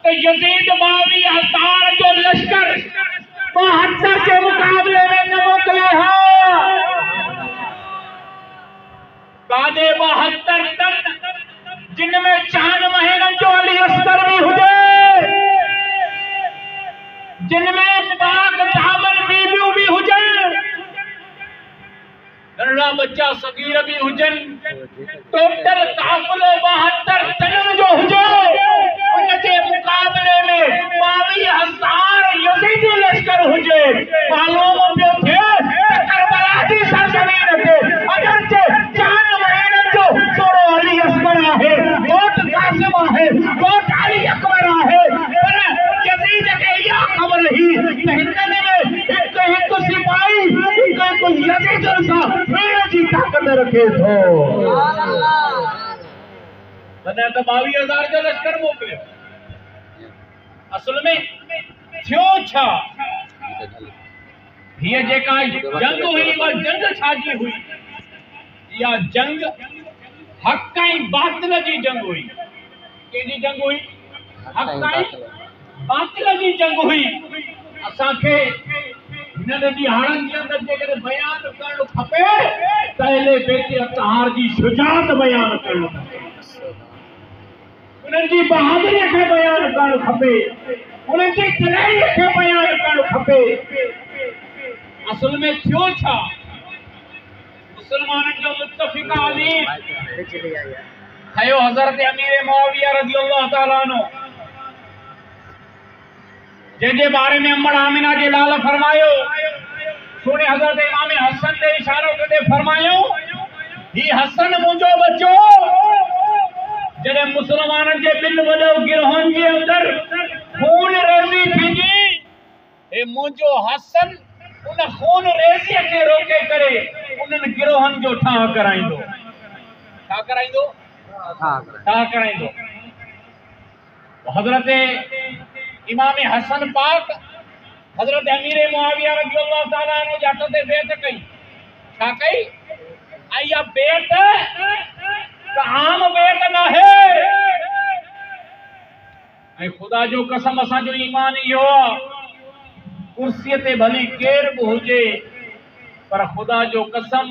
तो यजीद 22,000 जो लश्कर 72 के मुकाबले में न मोकले हा। कादे 72 तक जिनमें 4 महीनों जो अली अस्कर भी हुए, जिनमें पाक दामन बीबियों भी हुजन, नन्हा बच्चा सगीर भी हुजन, टोटल काफिलो 72 तनम जो हुजे, उनके मुकाबले में 22,000 यजीदी लश्कर हुजे। मालूम पियो थे करबला जी सरजमीन ते अगरचे 4 महीने जो थोड़ो अली अस्कर आहे, वोट कासिम आहे, वोट अली अकबर आहे, पर यजीद के या खबर ही हिंदने में एक सिपाही एक यजीद सा जी ताकत रखे थो। तने तो 22,000 जो लश्कर मोकलियो। असल में थियो छा, ये जेका जंग हुई वो जंग छाजी हुई, या जंग हक ऐं बातिल जी जंग हुई। केजी जंग हुई? हक ऐं बातिल जी जंग हुई। असांखे हिननि जी हाणनि जे अंदरि जेकॾहिं बयानु करणु खपे त अहले बैत अतहार जी शुजाअत बयानु करणु खपे, उन्हनि जी बहादुरीअ खे बयानु करणु खपे, उन्हनि जी तलैरीअ खे बयानु करणु खपे। असल में थियो छा, मुसलमाननि जो मुत्तफ़िक़ अमीर ठहियो हज़रत अमीर मुआविया रज़ियल्लाहु ताला अन्हु, जंहिंजे बारे में अम्मड़ आमिना जे लाल फरमायो, सोने हज़रत इमाम हसन ते इशारो कंदे फरमायो, ही हसन मुंहिंजो बच्चो जॾहिं मुसलमाननि जे ॿिनि वॾो गिरोहनि जे अंदरि खून रेज़ी थींदी, हे मुंहिंजो हसन उन खून रेज़ीअ खे रोके करे उन्हनि गिरोहनि जो ठाह कराईंदो। छा कराईंदो? ठाह कराईंदो। हज़रत इमाम हसन पाक हज़रत अमीर मुआविया रज़ियल्लाहु ताला अन्हु जे हथ ते बैत कई। छा कई? या बैत त आम बैत न है, ऐं ख़ुदा जो कसम असांजो ईमान इहो आहे, कुर्सीअ ते भली केर बि हुजे, पर ख़ुदा जो कसम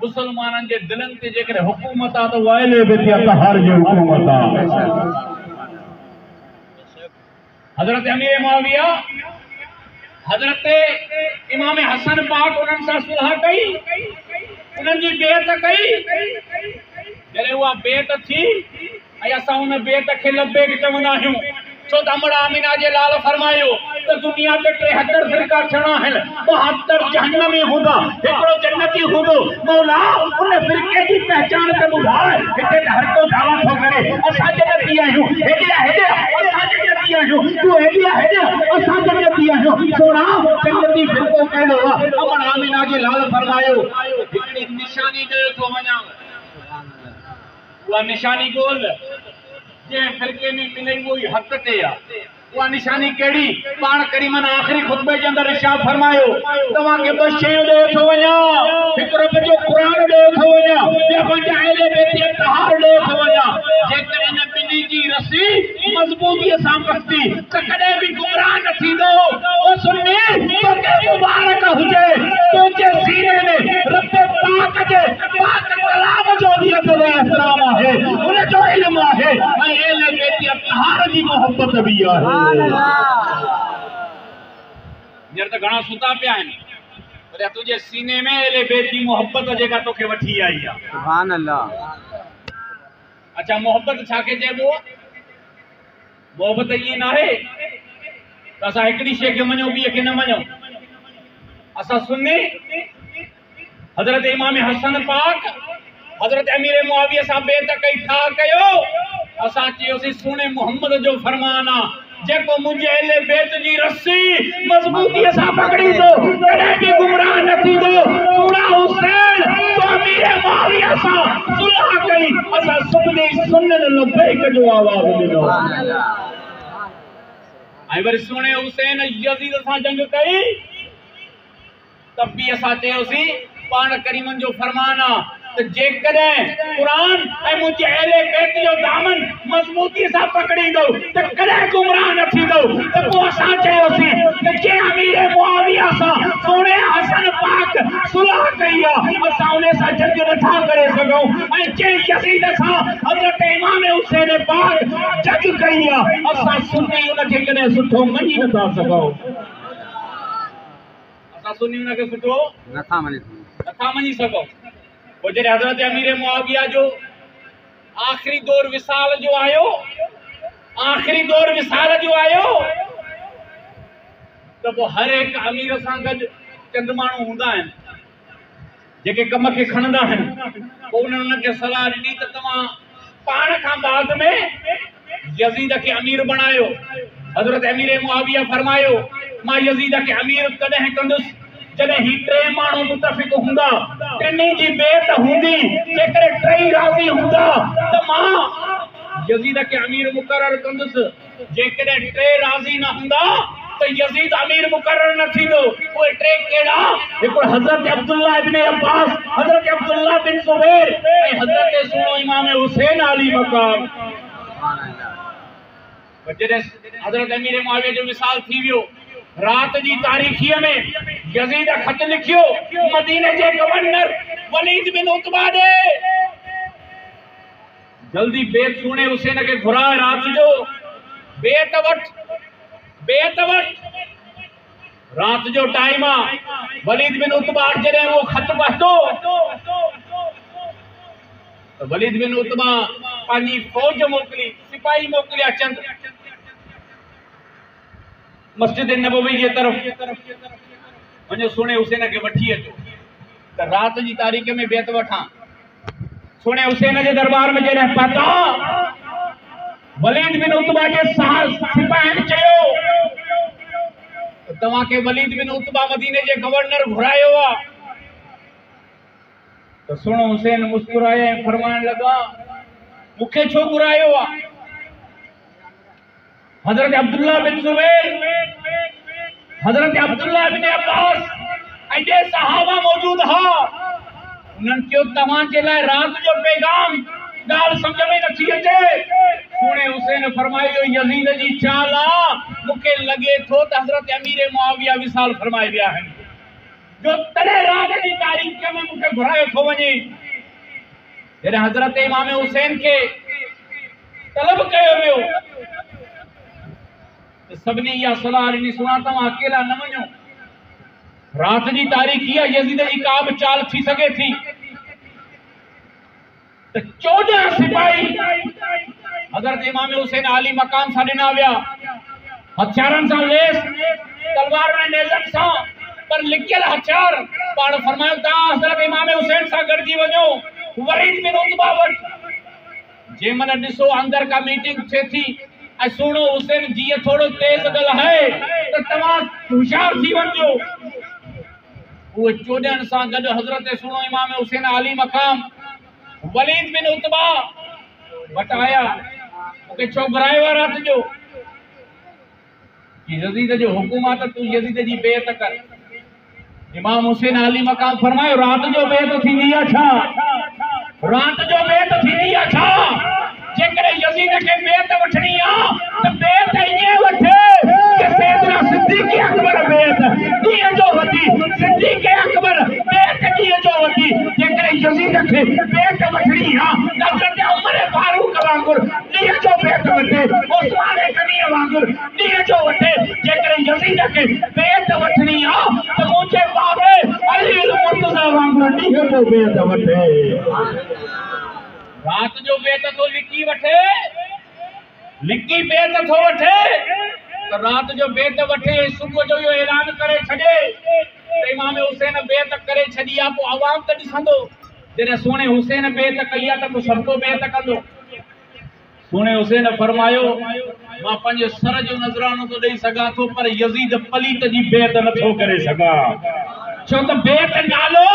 मुसलमाननि जे दिलनि ते जेकॾहिं हुकूमत आहे त उहा अहले बैत अतहार जी हुकूमत आहे। हज़रत अमीर मुआविया हज़रत इमाम हसन पाक उन्हनि सां सुलह कई, उन्हनि जी बेत कई। जॾहिं उहा बेत थी, ऐं असां उन बेत खे लब्बैक चवंदा आहियूं, छो त अम्मड़ आमिना जे लाल फरमायो त दुनिया ते 73 फ़िरका थियणा आहिनि, 72 जहन्नमी हूंदा, हिकिड़ो जन्नती हूंदो। मौला उन फ़िरके जी पहचान त ॿुधाए। हिते त हर को दावा थो करे असां जन्नती आहियूं, हेॾे असां जन्नती आहियूं, तूं हेॾे असां जन्नती आहियूं। सोना जन्नती फ़िरको कहिड़ो आहे? अम्मड़ आमिना जे लाल फरमायो, हिकिड़ी निशानी ॾे थो वञां, उहा निशानी ॻोल्ह जे फ़िरके में मिले वही हक़ ते आहे। उहा निशानी कहिड़ी? पाण करीमन आख़िरी खुतबे जे अंदरि इरशाद फरमायो, तव्हांखे 2 शयूं ॾे थो वञां, हिकु रब जो क़ुरान ॾे थो वञां, ॿियो पंहिंजे अहले बैत अतहार ॾे थो वञां। जेकॾहिं हिन ॿिन्ही जी रस्सी मज़बूतीअ सां बस्ती त कॾहिं बि गुमराह न थींदो। ओ सुन्नी तोखे मुबारक हुजे, तुंहिंजे सीने में रब पाक जे पाक कलाम जो बि अदब एहतराम आहे, उन जो इल्म आहे, ऐं अहले बैत अतहार जी मोहब्बत बि आहे। हींअर त घणा सुता पिया आहिनि, पर तुंहिंजे सीने में अहले बैत जी मोहब्बत जेका तोखे वठी आई आहे। सुभान अल्लाह। अच्छा, मोहब्बत छा खे चइबो आहे? मोहब्बत ईअं न आहे त असां हिकिड़ी शइ खे मञूं ॿिए खे न मञूं। असां सुन्नी हज़रत इमाम हसन पाक हज़रत अमीर मुआविया सां बैत कई, ठाह कयो, असां चयोसीं सुने मोहम्मद जो फरमान आहे, जेको मुंहिंजे अहले बैत जी रस्सी मज़बूतीअ सां पकड़ींदो कॾहिं बि गुमराह न थींदो। पूरा हुसैन तो अमीर मुआविया सां सुलह कई, असां सभिनी सुन्नत लब्बैक जो आवाज़ ॾिनो। ऐं वरी सुणे हुसैन यज़ीद सां जंग कई, तब भी असां चयोसीं पाण करीमन जो फरमान आहे, तो जेकॾहिं कुरान ऐं मुंहिंजे अहले बैत जो दामन मज़बूती सां पकड़ींदो त कॾहिं गुमराह न थींदो। त पोइ असां चयोसीं त जे अमीर मुआविया सां सोने हसन पाक सुलह कई आहे असां उन सां जंग नथा करे सघूं ऐं जे यज़ीद सां हज़रत इमाम हुसैन पाक जंग कई आहे असां सुन्नी उनखे कॾहिं सुठो मञी नथा सघूं। असां सुन्नी उनखे सुठो नथा मञी सघूं। पोइ जॾहिं हज़रत अमीर मुआविया जो आख़िरी दौर विसाल जो आयो त पोइ हर हिकु अमीर सां गॾु चंद माण्हू हूंदा आहिनि जेके कम खे खणंदा आहिनि। पोइ उन्हनि उनखे सलाह ॾिनी त तव्हां पाण खां बाद में यज़ीद खे अमीर बणायो। हज़रत अमीर मुआविया फरमायो मां यज़ीद खे अमीर कॾहिं कंदुसि जॾहिं ही टे माण्हू मुतफ़िक़ हूंदा, टिनी जी बेत हूंदी, जेकॾहिं टई राज़ी हूंदा त मां यज़ीद खे अमीर मुक़रर कंदुसि। जेकॾहिं टे राज़ी न हूंदा तो यज़ीद अमीर मुकर्रर न थींदो। वो टे केड़ा हिकड़ो हज़रत अब्दुल्लाह इब्न अब्बास, हज़रत अब्दुल्लाह बिन ज़ुबैर ऐं हज़रत सुनो इमाम हुसैन अली मकाम। जॾहिं हज़रत अमीर मुआविया जो विसाल थी वियो, रात जी तारीखीअ में यज़ीद ख़त लिखियो मदीने जे गवर्नर वलीद बिन उतबा ॾे जल्दी बेत सुने हुसैन के घुराए रात जो बेत वट रात जो टाइम आ। वलीद बिन उतबा जॾहिं वो ख़त पढ़तो तो वलीद बिन उतबा पांजी फौज मोकली, सिपाही मोकलिया चंद मस्जिद नबवी के तरफ वञो सुने हुसैन के वठी अचो। तो रात जी तारीख में बेत वठा सुने हुसैन के दरबार में जॾहिं पहुता वलीद बिन उतबा के सिपाही चयो तो तव्हां के वलीद बिन उतबा मदीने जे गवर्नर घुरायो आ। तो सुनो हुसैन मुस्कुराए फरमाइण लगा मुखे छो घुरायो आ। हज़रत अब्दुल्लाह बिन ज़ुबैर, हज़रत अब्दुल्लाह बिन अब्बास ऐं सहाबा मौजूद हा। उन्हनि कयो तव्हां जे लाइ रात जो पैगाम ॻाल्हि सम्झ में नथी अचे। सुणे हुसैन फरमायो यज़ीद जी चाल आ, मूंखे लॻे थो त हज़रत अमीर मुआविया विसाल फरमाए विया आहिनि जो तॾहिं रात जी तारीख़ में मूंखे घुरायो थो वञे। जॾहिं हज़रत इमाम हुसैन खे तलब कयो वियो तो सभिनी इहा सलाह ॾिनी सुना तव्हां अकेला न वञो, रात जी तारीख़ इहा यज़ीद जी का बि चाल थी सघे थी। तो 14 सिपाही हज़रत इमाम हुसैन आली मकाम सां ॾिना विया, हथियारनि सां लैस, तलवार में नेज़न सां, पर लिकियल हथियार। पाण फरमायो तव्हां हज़रत इमाम हुसैन सां गॾिजी वञो वलीद बिन उतबा वटि। जे मन ॾिसो अंदर का मीटिंग थिए थी ऐं सुनो हुसैन जीअं थोड़ो तेज ॻाल्हाए त तव्हां होशियार थी वञो। उहे 14 सां गॾु हज़रत सुनो इमाम हुसैन आली मकाम वलीद बिन उतबा वटि आया। मूंखे छो घुरायो आहे रात जो? यज़ीद जो हुकुम आहे त तूं यज़ीद जी बेत कर। इमाम हुसैन अली मकाम फरमायो रात जो बेत थींदी आहे छा? रात जो बेत थींदी आहे छा? जेकॾहिं यज़ीद खे बेत वठणी आहे त बेत ईअं वठे कि सैयदना सिद्दीक़ अकबर बेत ॾींहं जो वठी, सिद्दीक़ अकबर बेत ॾींहं जो वठी। जेकॾहिं यज़ीद खे बेत वठणी आहे त हज़रत उमर फारूक वांगुरु ॾींहं जो बेत वठे, उस्मान गनी वांगुरु ॾींहं जो वठे। जेकॾहिं यज़ीद खे बेत वठणी आहे त मुंहिंजे बाबे अली मुर्तज़ा वांगुरु ॾींहं जो बेत वठे। रात जो बेत तो लिकी वठे, लिकी बेत थो वठे तो रात जो बेत वठे। सुबह जो यो ऐलान करे छॾे त इमाम हुसैन बेत करे छॾी आहे, पोइ आवाम त ॾिसंदो। जॾहिं सुणे हुसैन बेत कई आहे त पोइ सभु को बेत कंदो। सुणे हुसैन फरमायो मां पंहिंजे सर जो नज़रानो तो ॾेई सघां थो पर यज़ीद पलीत जी बेत नथो करे सघां। छो त बेत नालो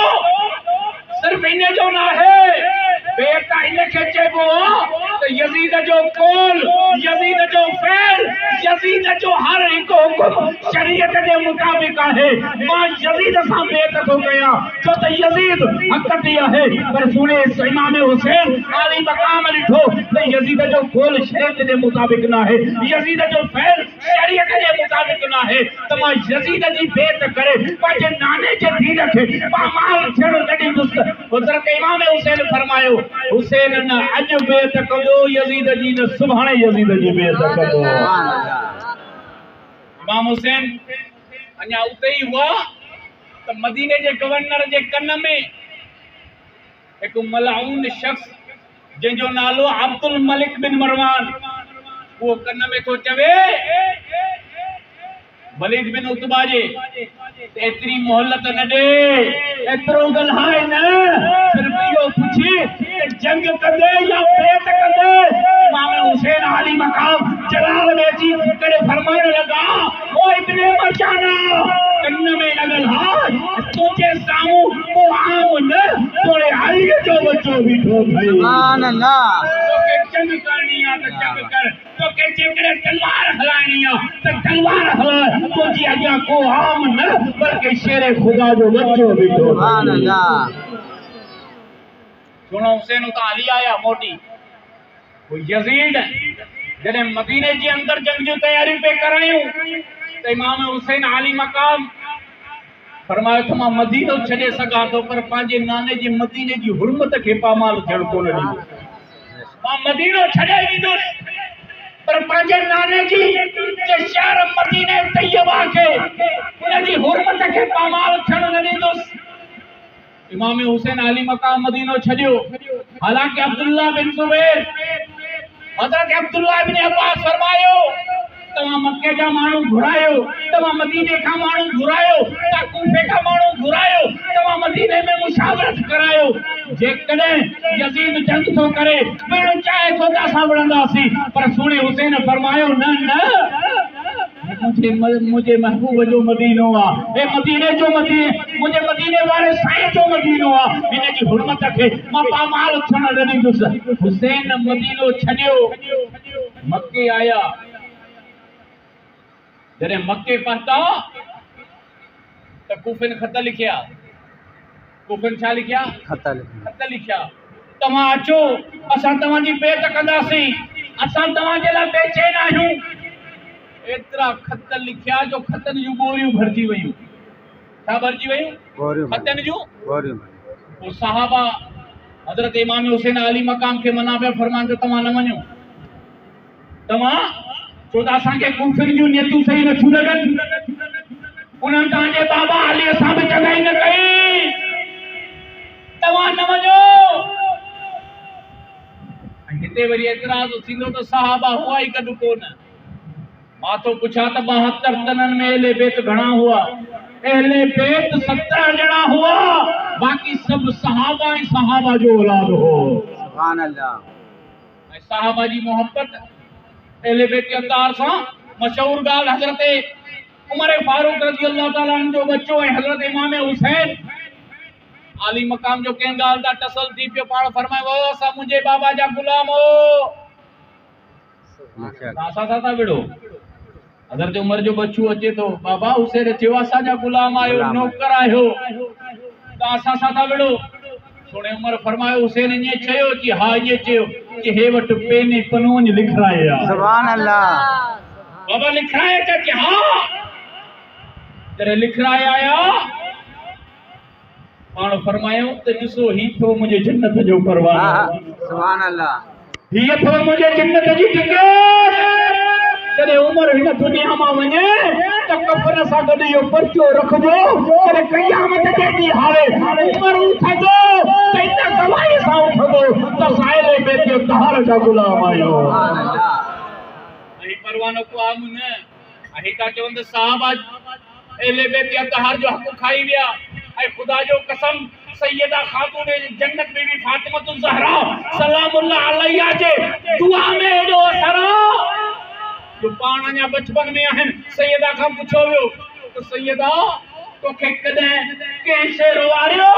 सिर्फ इन जो न आहे, बेत इनखे चइबो आहे त यज़ीद जो कौल, यज़ीद जो फ़ैल, यज़ीद जो हर हिकु हुकुम शरीयत के मुताबिक है मां यजीद सा बेत हो गया छो त यजीद हक़ती है पर सुने इमाम हुसैन आली मकाम लिखो त यजीद जो कोल शरीयत के मुताबिक ना है यजीद जो फैल शरीयत के मुताबिक ना है त मां यजीद जी बेत करे पाजे नाने जे दीन खे माल छड़ नडी दुस्त हज़रत इमाम हुसैन फरमायो हुसैन न अज बेत कदो यजीद जी न सुभाणे यजीद जी बेत कदो इमाम हुसैन अन्या उते ही हुआ तो मदीने के गवर्नर के कन में एक मलाउन शख्स जो नालो अब्दुल मलिक बिन मरवान वो कन में तो चवे वलीद बिन उतबा जे एतरी मोहलत न दे एतरो गल्हाए न सिर्फ यो पूछी जंग कंदे या बेत कंदे इमाम हुसैन आली मकाम जलाल बेजी करे फरमाने लगा ओ इब्ने मरजाना कन में लगल हा तुझे सामू वो आम न तोरे अली जो बच्चो बीठो भाई सुभान अल्लाह तो के जंग करनी आ तो जंग कर तो के जेकरे तलवार हलानी आ तो तलवार हला तो जी अजा को आम न बल्कि शेरे खुदा जो बच्चो बीठो सुभान अल्लाह सुनो हुसैन तो अली आया मोटी वो यजीद जने मदीने के अंदर जंग जो तैयारी पे करायूं तो इमाम हुसैन आली मकाम फरमायो तो मां मदीनो छड़े सका तो पर पांजे नाने जी मदीने की हुर्मत के पामाल जड़ कोन दी मां मदीनो छड़े दी पर पांजे नाने जी के शहर मदीने तैयबा के उनकी हुर्मत के पामाल छड़ न दी इमाम हुसैन आली मकाम मदीनो छड़ियो हालांकि अब्दुल्ला बिन जुबैर हजरत अब्दुल्ला बिन अब्बास फरमायो तमा मक्के का मानू घुरायो तमा मदीने का मानू घुरायो ता कूफे का मानू घुरायो तमा मदीने में मुशावरत करायो जे कने यजीद जंग तो करे पेड़ चाहे तो सा वणंदासी पर सुने हुसैन फरमायो न मुझे महबूब जो मदीनो आ ए मदीने जो मदीने मुझे मदीने वाले साईं जो मदीनो आ इने की हुर्मत के मां पामाल छण रनी दुस हुसैन मदीनो छडियो मक्के आया जरे मक्के पहुंचा तो कूफिन खत लिखिया कूफिन छा लिखिया खत लिखिया तमा अचो असा तवा जी बेत कंदासी असा तवा जे ला बेचैन आहियूं एतरा खत लिखिया जो खतन जू बोरियूं भरजी वयूं छा भरजी वयूं खतन जू बोरियूं वो सहाबा हजरत इमाम हुसैन अली मकाम के मना पे फरमान तो तमा न मन्यो तमा चोदा असा के कूफिन जू नियतू सही न छू लगन उन्हन ताजे बाबा अली असा में जगाई न कई तमा न मन्यो हिते वरी एतराज थींदो तो सहाबा हुआ ही कदु कोन मातो पुछा तो 72 तनन में एले बेत घणा हुआ एले बेत 17 जणा हुआ बाकी सब सहाबा ही सहाबा जो औलाद हो सुभान अल्लाह सहाबा जी मोहब्बत एले बेत के अंदार सा मशहूर गाल हजरत उमर फारूक रजी अल्लाह ताला जो बच्चो है हजरत इमाम हुसैन आली मकाम जो के गाल दा टसल थी पे पाण फरमाए वो सा मुझे बाबा जा गुलाम हो सा सा बिड़ो अगर जो उमर जो बच्चू अचे तो बाबा हुसैन चेवा साजा गुलाम आयो नौकर आयो तासा साथा बिड़ो सुने उमर फरमायो हुसैन ये छयो कि हां ये छयो कि हे वट पेनी पनून लिखराया सुभान अल्लाह बाबा लिखराया कि हां तेरे लिखराया आया पाण फरमायो त दिसो ही तो मुझे जन्नत जो परवानो सुभान अल्लाह ही तो मुझे जन्नत जी टिकट तेरे उमर हिन दुनिया में वने त कफन सा गड यो पर्चो रखजो तेरे कयामत के दी हाले उमर उठजो तैना गवाही सा उठजो त साइले बेटे तहार जा गुलाम आयो सुभान अल्लाह आई परवानो को आमुन आई का चवंद साहब एले बेटे तहार जो हक खाई विया आई खुदा जो कसम सैयदा खातून जन्नत बीबी फातिमा ज़हरा सलामुल्लाह अलैहा जे दुआ में जो असरा जो पाण या बचपन में आहिन सैयदा का पूछो वियो तो सैयदा तो के कदे के शेर वारियो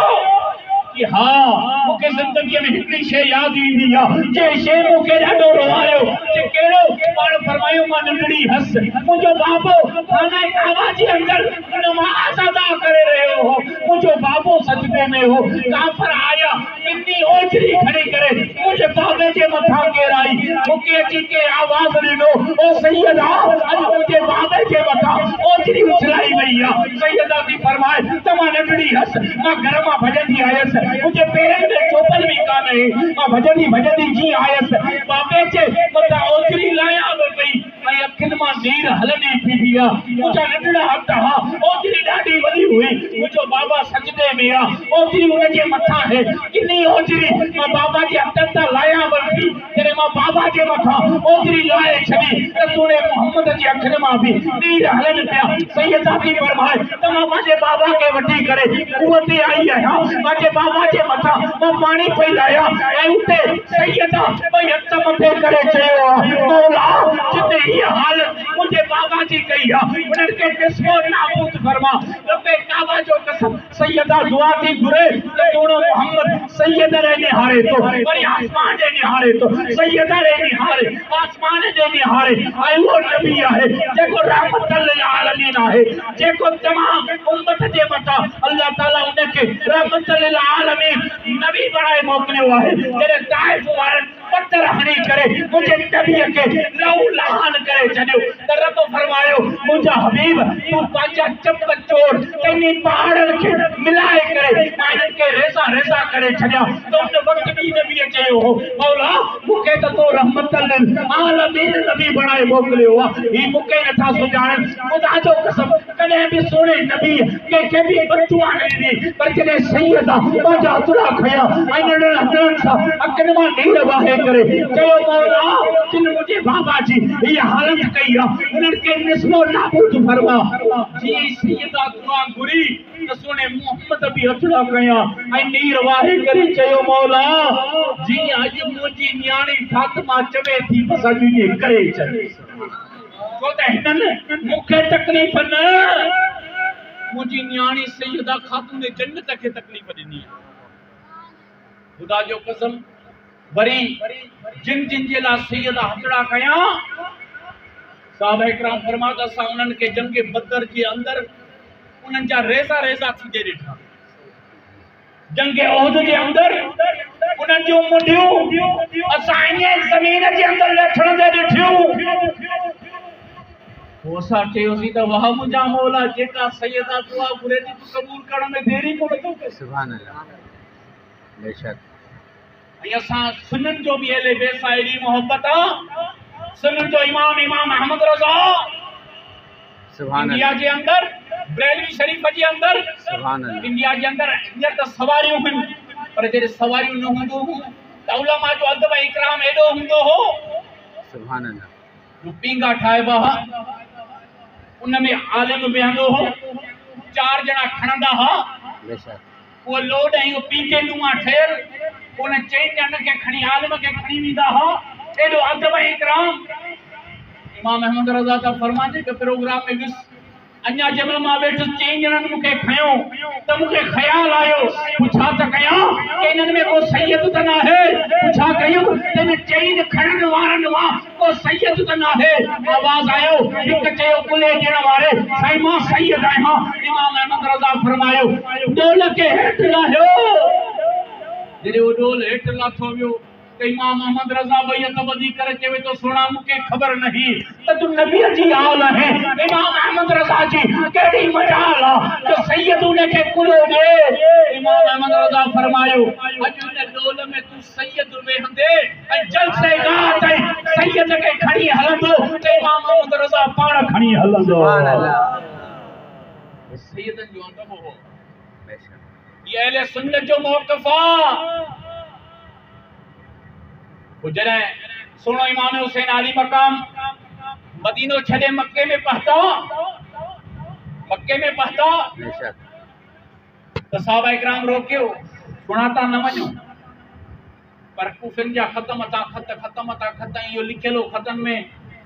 कि हाँ मुझे जिंदगी में हिकड़ी शे याद ईंदी आहे जे शे मुझे ॾाढो रोवायो जे कहिड़ो पाण फरमायो मां नंढड़ी हस मुंहिंजो बाबो खाना कावा जे अंदर नमाज़ अदा करे रहियो हो मुंहिंजो बाबो सजदे में हो काफर आया इतनी ओझरी खड़ी करे मुझे बाबे जे मथा केराई मुझे अची के आवाज ॾिनो ओ सैयदा अॼु मुंहिंजे बाबे जे मथा ओझरी उछलाई वई आहे सैयदा थी फरमाए त मां नंढड़ी हस मां घर मां भॼंदी आयसि मुझे पेरनि में चोपल भी कान्हे मां भॼंदी जी आयसि बाबे जे मथां ओझरी लाया बि पई ऐं अखियुनि मां नीर हलंदी पई आहे मुंहिंजा नंढड़ा हथ हा ओझरी ॾाढी वॾी हुई मुंहिंजो बाबा सजदे में आहे ओझरी हुनजे मथां आहे किनी ओझरी मां बाबा जे हथनि तां लाया वरिती जॾहिं मां बाबा जे मथां ओझरी लाए छॾी त तूने मोहम्मद जे अखियुनि मां बि नीर हलनि पिया सैयदा थी फरमाए त मां पंहिंजे बाबा खे वठी करे कुआं ते आई आहियां पंहिंजे बाबा जे मथां मां पाणी पई लाया ऐं उते सैयदा ॿई हथ मथे करे चयो आहे मौला जिते हीअ हालत मुंहिंजे बाबा जी कई आहे उन्हनि खे ॾिसो नाबूद फरमा रब्बे काबा जो कसम सैयदा दुआ थी घुरे त तूड़ो मोहम्मद सैयद रे निहारे थो वरी आसमान जे निहारे थो सैयद रे निहारे आसमान जे निहारे ऐं उहो नबी आहे जेको रहमत लिल आलमीन आहे जेको तमाम उम्मत जे मथां अल्लाह ताला उनखे रहमत लिल आलमीन नबी बणाए मोकिलियो आहे जॾहिं ताइफ़ वारनि पत्थर हणी करे मुझे नबीअ खे लहू लहान करे छॾियो त रब फरमायो मुंहिंजा हबीब तूं पंहिंजा चप चोर कंहिं पहाड़नि खे मिलाए करे मां हिननि खे रेसा रेसा करे छॾिया त उन वक़्तु बि नबीअ चयो हो मौला मूंखे त तो रहमत लिल आलमीन नबी बणाए मोकिलियो आहे ही मूंखे नथा सुञाणनि ख़ुदा जो कसम कॾहिं बि सोने नबी कंहिंखे बि बददुआ न ॾिनी पर जॾहिं सैयदा पंहिंजा हथड़ा खया ऐं नंढड़नि हथनि सां अखियुनि मां नीर वाहे करे चयो मौला जिन मुझे बाबा जी ये हालत कई आहे उन्हनि खे निस्बो नाबूद फरमा जी सैयदा दुआ घुरी त सोने मोहम्मद बि हथड़ा कया ऐं नीर वाहे करे चयो मौला जी अॼु मुंहिंजी न्याणी फातिमा चवे थी बस अॼु इहे करे छॾ छो त हिननि मूंखे तकलीफ़ न मुंहिंजी न्याणी सैयदा खातून जन्नत खे तकलीफ़ ॾिनी ख़ुदा जो कसम वरी जिन जिन जे लाइ सैयदा हथड़ा कया साहब इकराम फरमाता असां उन्हनि खे जंग बदर जे अंदर उन्हनि जा रेज़ा रेज़ा थींदे ॾिठा जंग ओहद जे अंदर उन्हनि जूं मुंडियूं असां इन ज़मीन जे अंदर लथड़ंदे ॾिठियूं पोइ असां चयोसीं त वाह मुंहिंजा मौला जेका सैयदा दुआ घुरे थी क़बूल करण में देरी कोन थो करे सुभान अल्लाह बेशक ऐं असां सुन्ननि जो बि अहिड़े बेसा एॾी मोहबत आहे सुन्ननि जो इमाम अहमद रज़ा इंडिया जे अंदर बरेलवी शरीफ़ जे अंदर इंडिया जे अंदर हींअर त सवारियूं आहिनि पर जॾहिं सवारियूं न हूंदियूं हुयूं त उलमा जो अदब इकराम एॾो हूंदो हो सुभान अल्लाह पींगा ठाहिबा हुआ उन में आलिम वेहंदो हो 4 ॼणा खणंदा हुआ उहो लोड ऐं उहो पींगे नुमा ठहियल उन 4 ॼणनि खे खणी आलिम खे खणी वेंदा हुआ एॾो अदब इकराम इमाम अहमद रज़ा था फरमाइनि कि प्रोग्राम में विस अञा जंहिंमहिल मां वेठुसि 4 ॼणनि मूंखे खयो त मूंखे ख़्यालु आयो पुछा त कयां कि इन्हनि में को सैयद त न आहे पुछा कयूं त इन 4 खणण वारनि मां को सैयद त न आहे आवाज़ आयो हिकु चयो कुले ॾियण वारे साईं मां सैयद आहियां इमाम अहमद रज़ा फरमायो डोल खे हेठि लाहियो जॾहिं उहो डोल हेठि लाथो वियो त इमाम अहमद रज़ा ॿई हथ ॿधी करे चवे थो सोना मूंखे ख़बर न हुई त तूं नबीअ जी आल आहे इमाम अहमद रज़ा जी कहिड़ी मजाल आहे त सैयद उनखे कुलो ॾे इमाम अहमद रज़ा फरमायो अॼु हिन डोल में तूं सैयद वेहंदे ऐं जलसेगाह ताईं सैयद खे खणी हलंदो त इमाम अहमद रज़ा पाण खणी हलंदो सैयदनि जो अदब हो ये अहले सुन्नत जो मौक़िफ़ आहे जॾहिं सोनो इमाम हुसैन आली मकाम मदीनो छॾे मक्के में पहुता त साहबा इकराम रोकियो सुञाता न वञो पर कुफिन जा ख़तम था खत इहो लिखियलु ख़तम में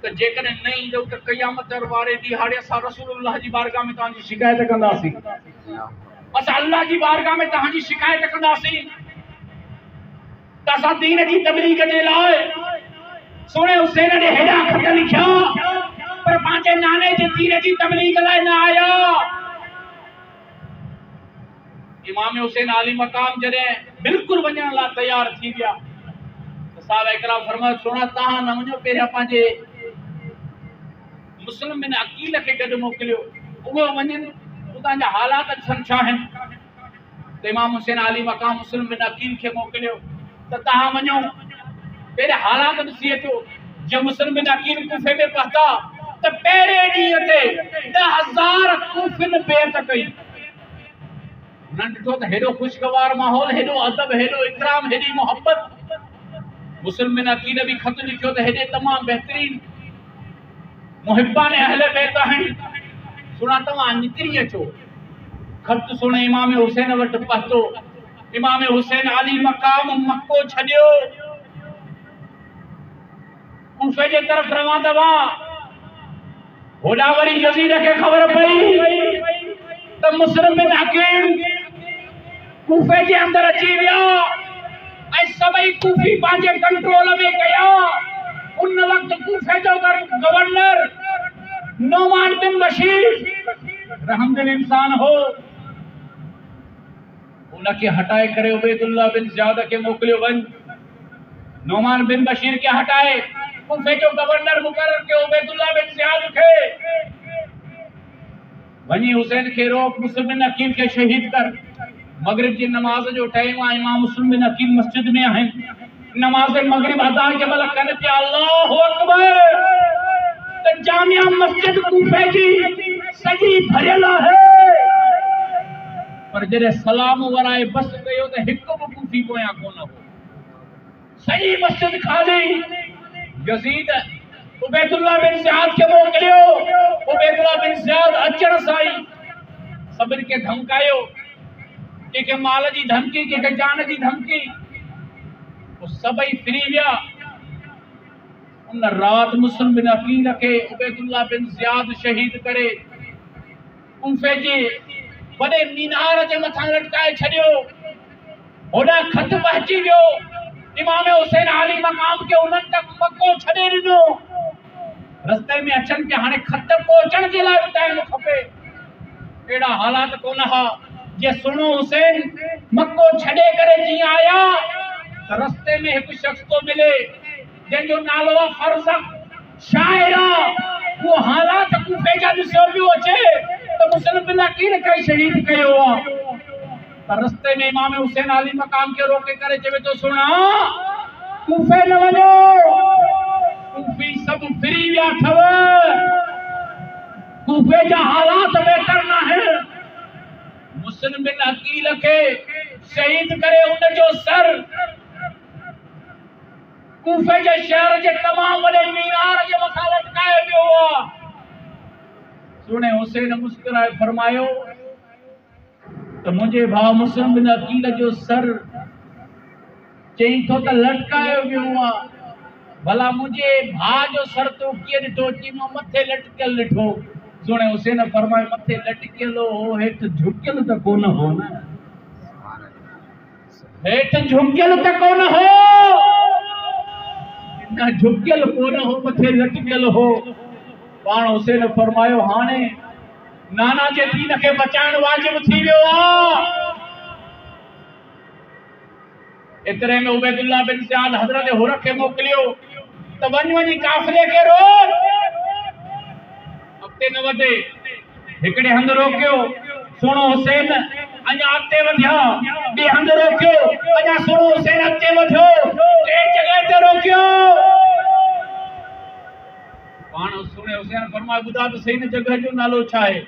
त जेकॾहिं न ईंदो त क़यामत वारे ॾींहुं असां रसूलुल्लाह जी बारगाह में तव्हांजी शिकायत कंदासीं असां अल्लाह जी बारगाह में तव्हांजी शिकायत कंदासीं त असां दीन जी तबलीग जे लाइ सोने हुसैन ने हेॾा खत लिखिया पर पंहिंजे नाने जे दीन जी तबलीग लाइ न आया। इमाम हुसैन आली मकाम जॾहिं बिल्कुलु वञण लाइ तयार थी विया त साहब इकराम फरमायो सोना तव्हां न वञो, पहिरियां पंहिंजे मुस्लिम बिन अकील खे गॾु मोकिलियो, उहो वञनि तव्हांजा हालात ॾिसनि छा आहिनि। त इमाम हुसैन आली मकाम मुस्लिम बिन अकील खे मोकिलियो त तव्हां वञो पहिरियों हालात ॾिसी अचो। जब मुस्लिम बिन अकील कूफे में पहुता त पहिरें ॾींहं ते 10,000 कूफिन बेत कई। उन्हनि ॾिठो त हेॾो ख़ुशगवार माहौल, हेॾो अदब, हेॾो इकराम, हेॾी मोहब्बत। मुस्लिम बिन अकील भी खत लिखियो त हेॾे तमामु बहितरीन मुहिबान अहले बैत आहिनि, सुना तव्हां निकिरी अचो। खत सुने इमाम हुसैन वटि पहुतो। इमाम हुसैन आली मकाम मक्को छॾियो, कूफे जे तरफ़ रवां दवा। होॾा वरी यज़ीद खे ख़बर पई त मुस्लिम बिन अकील कूफे जे अंदर अची विया ऐं सभई कूफी पंहिंजे कंट्रोल में कया। उन वक्त कूफे जो गवर्नर नोमान बिन बशीर रहमदिल इंसान हो, उनके हटाए करे उबैदुल्लाह बिन ज़ियाद के मोकिलियो वञ। नोमान बिन बशीर के हटाए कूफे जो गवर्नर मुकर्रर के उबैदुल्लाह बिन ज़ियाद के वञी हुसैन के रोक, मुस्लिम बिन अकील के शहीद कर। मगरिब जी नमाज जो टाइम आहे, इमाम मुस्लिम बिन अकील मस्जिद में आहिनि। नमाज मगरिब अदा के महिल कनि पिया अल्लाहु अकबर त जामिया मस्जिद कूफे जी सॼी भरियल आहे। पर जॾहिं सलाम वराए बस कयो त हिकु बि कूफी पोयां कोन हो, सॼी मस्जिद खाली। यज़ीद उबैदुल्लाह बिन ज़ियाद के मोकिलियो। उबैदुल्लाह बिन ज़ियाद अचण सां ई सभिनि खे धमकायो, कंहिंखे माल जी धमकी, कंहिंखे जान जी धमकी। सभई फिरी विया। उन रात मुस्लिम बिन अकील के उबैदुल्लाह बिन ज़ियाद शहीद करे कूफे जे वॾे मीनार जे मथां लटकाए छॾियो। होॾां खत पहुची वियो इमाम हुसैन आली मकाम के उन्हनि तक मक्को छॾे ॾिनो। रस्ते में अचनि पिया, हाणे खत पहुचण जे लाइ टाइम खपे। अहिड़ा हालात कोन हा। जे सुनो हुसैन मक्को छॾे करे जीअं आया त रस्ते में हिकु शख्स तो मिले जंहिंजो नालो आहे फरज़क शाइरा। वो हालात कूफे जा ॾिसो पियो अचे त मुस्लिम बिन अकील खे शहीद कयो आहे। त रस्ते में इमाम हुसैन आली मकाम के रोके करे चवे तो सुना कूफे न वञो, कूफी सब फिरी विया अथव, कूफे जा हालात बेहतर न आहिनि। मुस्लिम बिन अकील के शहीद करे उनजो सर कूफे जे शहर जे तमाम वॾे मीनार जे मथां लटकाए वियो आहे। सुने हुसैन मुस्कुराए फरमायो त मुंहिंजे भाउ मुस्लिम बिन अकील जो सर चई थो त लटकायो वियो आहे, भला मुंहिंजे भाउ जो सर तो कीअं ॾिठो? चई मां मथे लटकियल ॾिठो। सुने हुसैन फरमायो मथे लटकियल हो, हेठि झुकियल त कोन हो न, हेठि झुकियल त कोन हो, न झुकियल कोन हो, मथे लटकियल हो। पाण हुसैन फरमायो हाणे नाना जे दीन खे बचाइण वाजिब थी वियो आहे। एतिरे में उबैदुल्लाह बिन ज़ियाद हज़रत हुर खे मोकिलियो त वञी काफ़िले खे रोक, अॻिते न वधे। हिकिड़े हंधि रोकियो, सुणो हुसैन अञा अॻिते वधिया। ॿिए हंधि रोकियो, अञा सुणो हुसैन अॻिते वधियो। टे जॻह ते रोकियो। पाण सुणे हुसैन फरमायो ॿुधा त सही, हिन जॻह जो नालो छा आहे?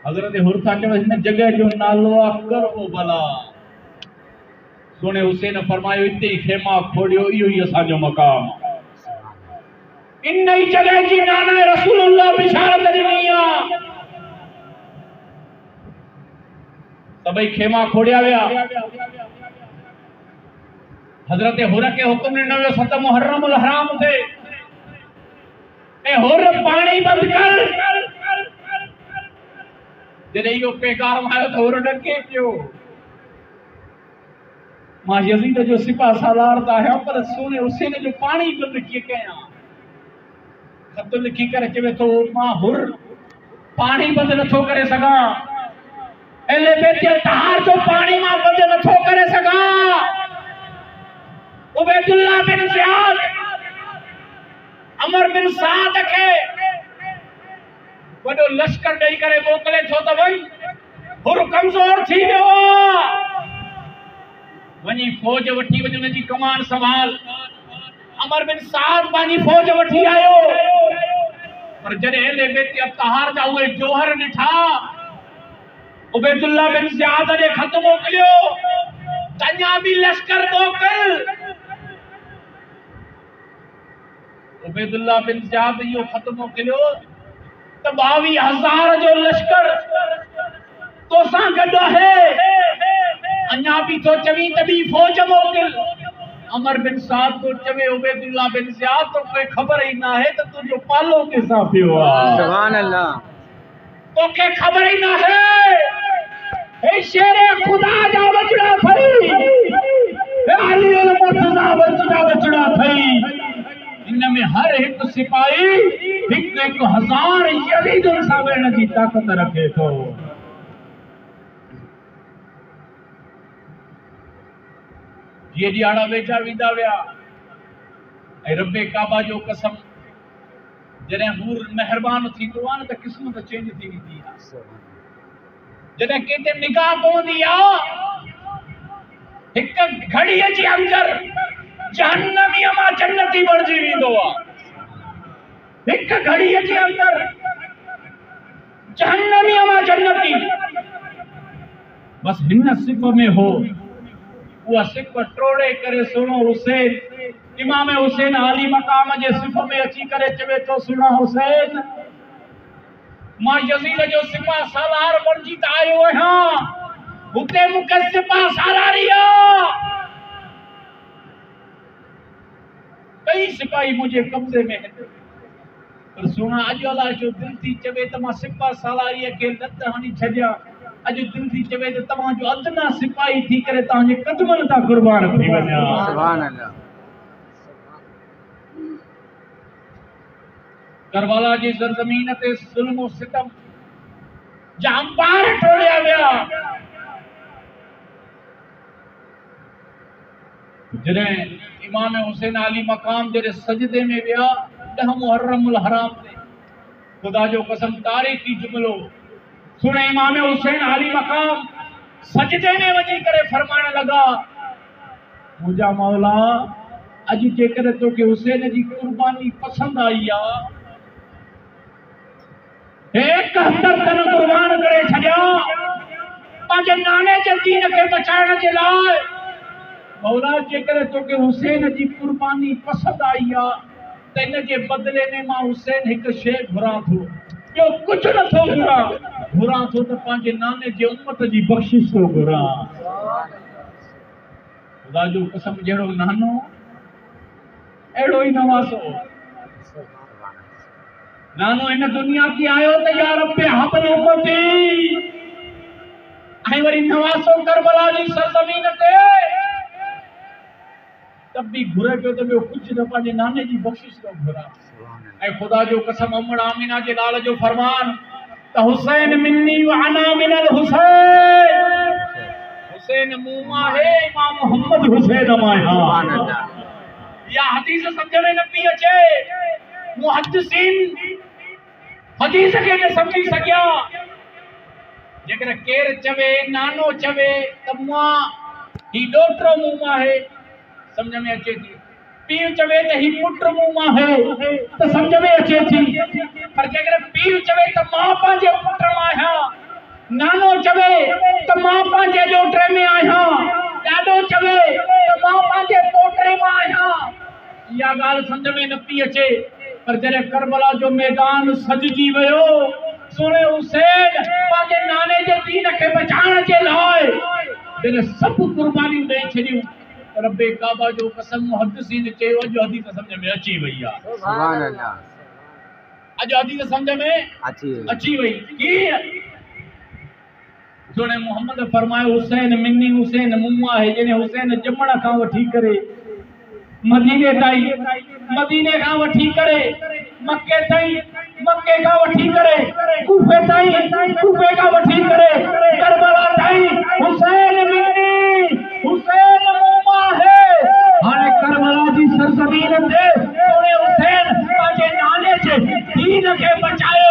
हज़रत हुर था चवनि हिन जॻह जो नालो आहे करबला। सुणे हुसैन फरमायो हिते ई खेमा खोड़ियो, इहो ई असांजो मकाम। इन ई जॻह जी नाना रसूलुल्लाह बिशारत ॾिनी आहे। सभई खेमा खोड़िया विया। हज़रत हुर के हुक्म ॾिनो वियो सत मुहर्रम हराम थे ए हुर पानी बंद कर। जॾहिं इहो पैगाम आयो त हो ॾके पियो। मां यज़ीद जो सिपा सालार त आहियां, पर सोने हुसैन जो पाणी बंदि कीअं कयां? ख़त लिखी करे चवे थो, मां हुर पाणी बंदि नथो करे सघां, एले बेत तहार जो पाणी मां बंदि नथो करे सघां। उबैदुल्लाह बिन ज़ियाद अमर बिन साद खे वॾो लश्कर ॾेई करे मोकिले थो त वञ, हुर कमज़ोर थी वियो आहे, वञी फौज वठी वञ, हुनजी कमान संभाल। अमर बिन साद पंहिंजी फौज वठी आयो, पर जॾहिं एले बेत तहार जा उहे जोहर ॾिठा, उबैदुल्लाह बिन ज़ियाद ने खत मोकिलियो त अञा बि लश्कर मोकिल। उबैदुल्लाह बिन ज़ियाद इहो खत मोकिलियो त 22,000 जो लश्कर तोसां गॾु आहे, अञा बि तो चवी त ॿी फौज मोकिल। अमर बिन साद तो चवे, उबैदुल्लाह बिन ज़ियाद तोखे ख़बर ई न आहे त तुंहिंजो पालो कंहिंसां पियो आहे। सुभान अल्लाह, तोखे ख़बर ई न आहे। हे शेर खुदा जा वचड़ा थई, हे अली अल मुर्तज़ा जा वचड़ा थई। इनमें हर एक सिपाही हिकु 1000 यज़ीदुनि सां विढ़ण जी ताक़त रखे थो। ये ॾियारा वेठा वेंदा विया ऐं रब्बे काबा जो कसम, जॾहिं हूर महिरबान थींदो आहे न त क़िस्मत चेंज थी वेंदी आहे। जॾहिं किथे निगाह पवंदी आहे, हिकु घड़ीअ जे अंदरि जहन्नमीअ मां जन्नती बणिजी वेंदो आहे। हिकु घड़ीअ जे अंदरि जहन्नमीअ मां जन्नती। बस हिन सिप में हो, उहा सिप टोड़े करे सुनो हुसैन, इमाम हुसैन आली मकाम जे सिप में अची करे चवे थो, सुनो हुसैन, मां यज़ीद जो सिपा सालार बणिजी त आयो आहियां, हुते मूंखे सिपा सालारी आहे। कई सिपाही मुझे कब्जे में है, पर सुना अज अल्लाह जो दिल थी चवे त मां सिपा सालारी के लत हणी छॾियां। अज दिल थी चवे त तव्हां जो अदना सिपाही थी करे तव्हां जे कदमनि तां कुर्बान थी वञा। सुभान अल्लाह। करबला जी सरजमीन ते ज़ुल्म और सितम जा अंबार टोड़िया विया। जॾहिं इमाम हुसैन अली मकाम जॾहिं सजदे में विया 10 मुहर्रमुल हराम ते, खुदा जो कसम तारीख़ी जुमलो सुने, इमाम हुसैन अली मकाम सजदे में वञी करे फरमाइण लगा, मुंहिंजा मौला, अॼु जेकर तोखे हुसैन जी कुर्बानी पसंद आई आहे, 71 तन कुर्बान करे छॾिया पंहिंजे नाने जे दीन खे बचाइण जे लाइ। मौला, जेकर तोखे हुसैन जी कुर्बानी पसंद आई आहे त इन जे बदले में मां हुसैन हिकु शइ घुरां थो, ॿियो कुझु नथो घुरां थो त पंहिंजे नाने जे उम्मत जी बख़्शिश थो घुरां। खुदा जो कसम, जहिड़ो नानो अहिड़ो ई नवाज़ो। नानो इन दुनिया की आयो त या रब्बे हबल उम्मती, ऐं वरी नवाज़ो करबला जी सरज़मीन ते, तब भी घुरे पियो त ॿियो कुझु न पंहिंजे नाने जी बख़्शिश थो घुरां। ऐं खुदा जो कसम, अम्मड़ आमिना जे लाल जो फरमान त हुसैन मिन्नी व अना मिनल हुसैन, हुसैन मूं मां है, इमाम मोहम्मद हुसैन मां है। या हदीस समझ में न पई अचे, मुहद्दिसीन हदीस खे न समझी सघिया। जेकर केर चवे, नानो चवे त मां ही ॾोहिटो मूं मां है, समझ में अचे थी। पीउ चवे त ही पुट मूं मां है त समझ में अचे थी। पर जेकर पीउ चवे त मां पंहिंजे पुट मां आहियां, नानो चवे त मां पंहिंजे ॾोहिटे में आहियां, ॾाॾो चवे त मां पंहिंजे पोटे मां आहियां, इहा ॻाल्हि समझ में न पई अचे। पर जॾहिं करबला जो मैदान सजजी वियो, सुने हुसैन पंहिंजे नाने जे दीन खे बचाइण जे लाइ जॾहिं सभु कुर्बानियूं ॾेई छॾियूं, रब्बे काबा जो कसम, मुहद्दिसीन चयो अॼु हदीस समझ में अची वई आहे। सुभान अल्लाह। अॼु हदीस समझ में अची वई। कीअं? सोने मोहम्मद फरमायो हुसैन मिन्नी हुसैन मुम्मा है जने हुसैन जमण का वठी करे मदीने ताईं मदीने का वठी करे मक्के ताईं मक्के का वठी करे कूफे ताईं कूफे का वठी करे करबला ताईं हुसैन मिन्नी हुसैन मुम्मा है हाने करबला जी सरजमीन ते सोने हुसैन पांजे नाले जे दीन के बचायो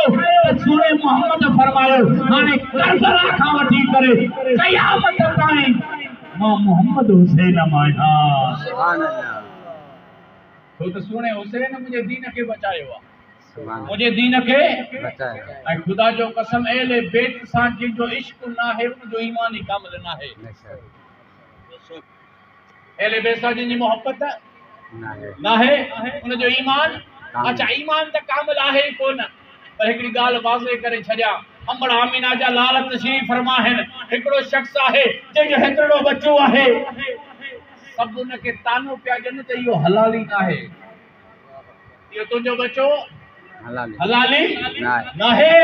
सोने मोहम्मद फरमायो हाने करबला का वठी करे कयामत ताईं मां मोहम्मद हुसैन माया सुभान अल्लाह तो सोने हुसैन मुझे दीन के बचायो मुझे दीन के बचायो ऐ खुदा जो कसम एले बेट सा जो इश्क ना है उन जो ईमान ही कामिल ना है एले बेसा जी मोहब्बत ना है उन जो ईमान अच्छा ईमान त कामिल आहे कोन पर एकड़ी गाल वाज़े करे छया अमड़ आमीना जा लाल तशरीफ फरमा है एकड़ो शख्स आहे जे जो हेतड़ो बच्चो आहे सब उन के तानो पिया जन त यो हलाली ना है यो तुझो बच्चो हलाली ना है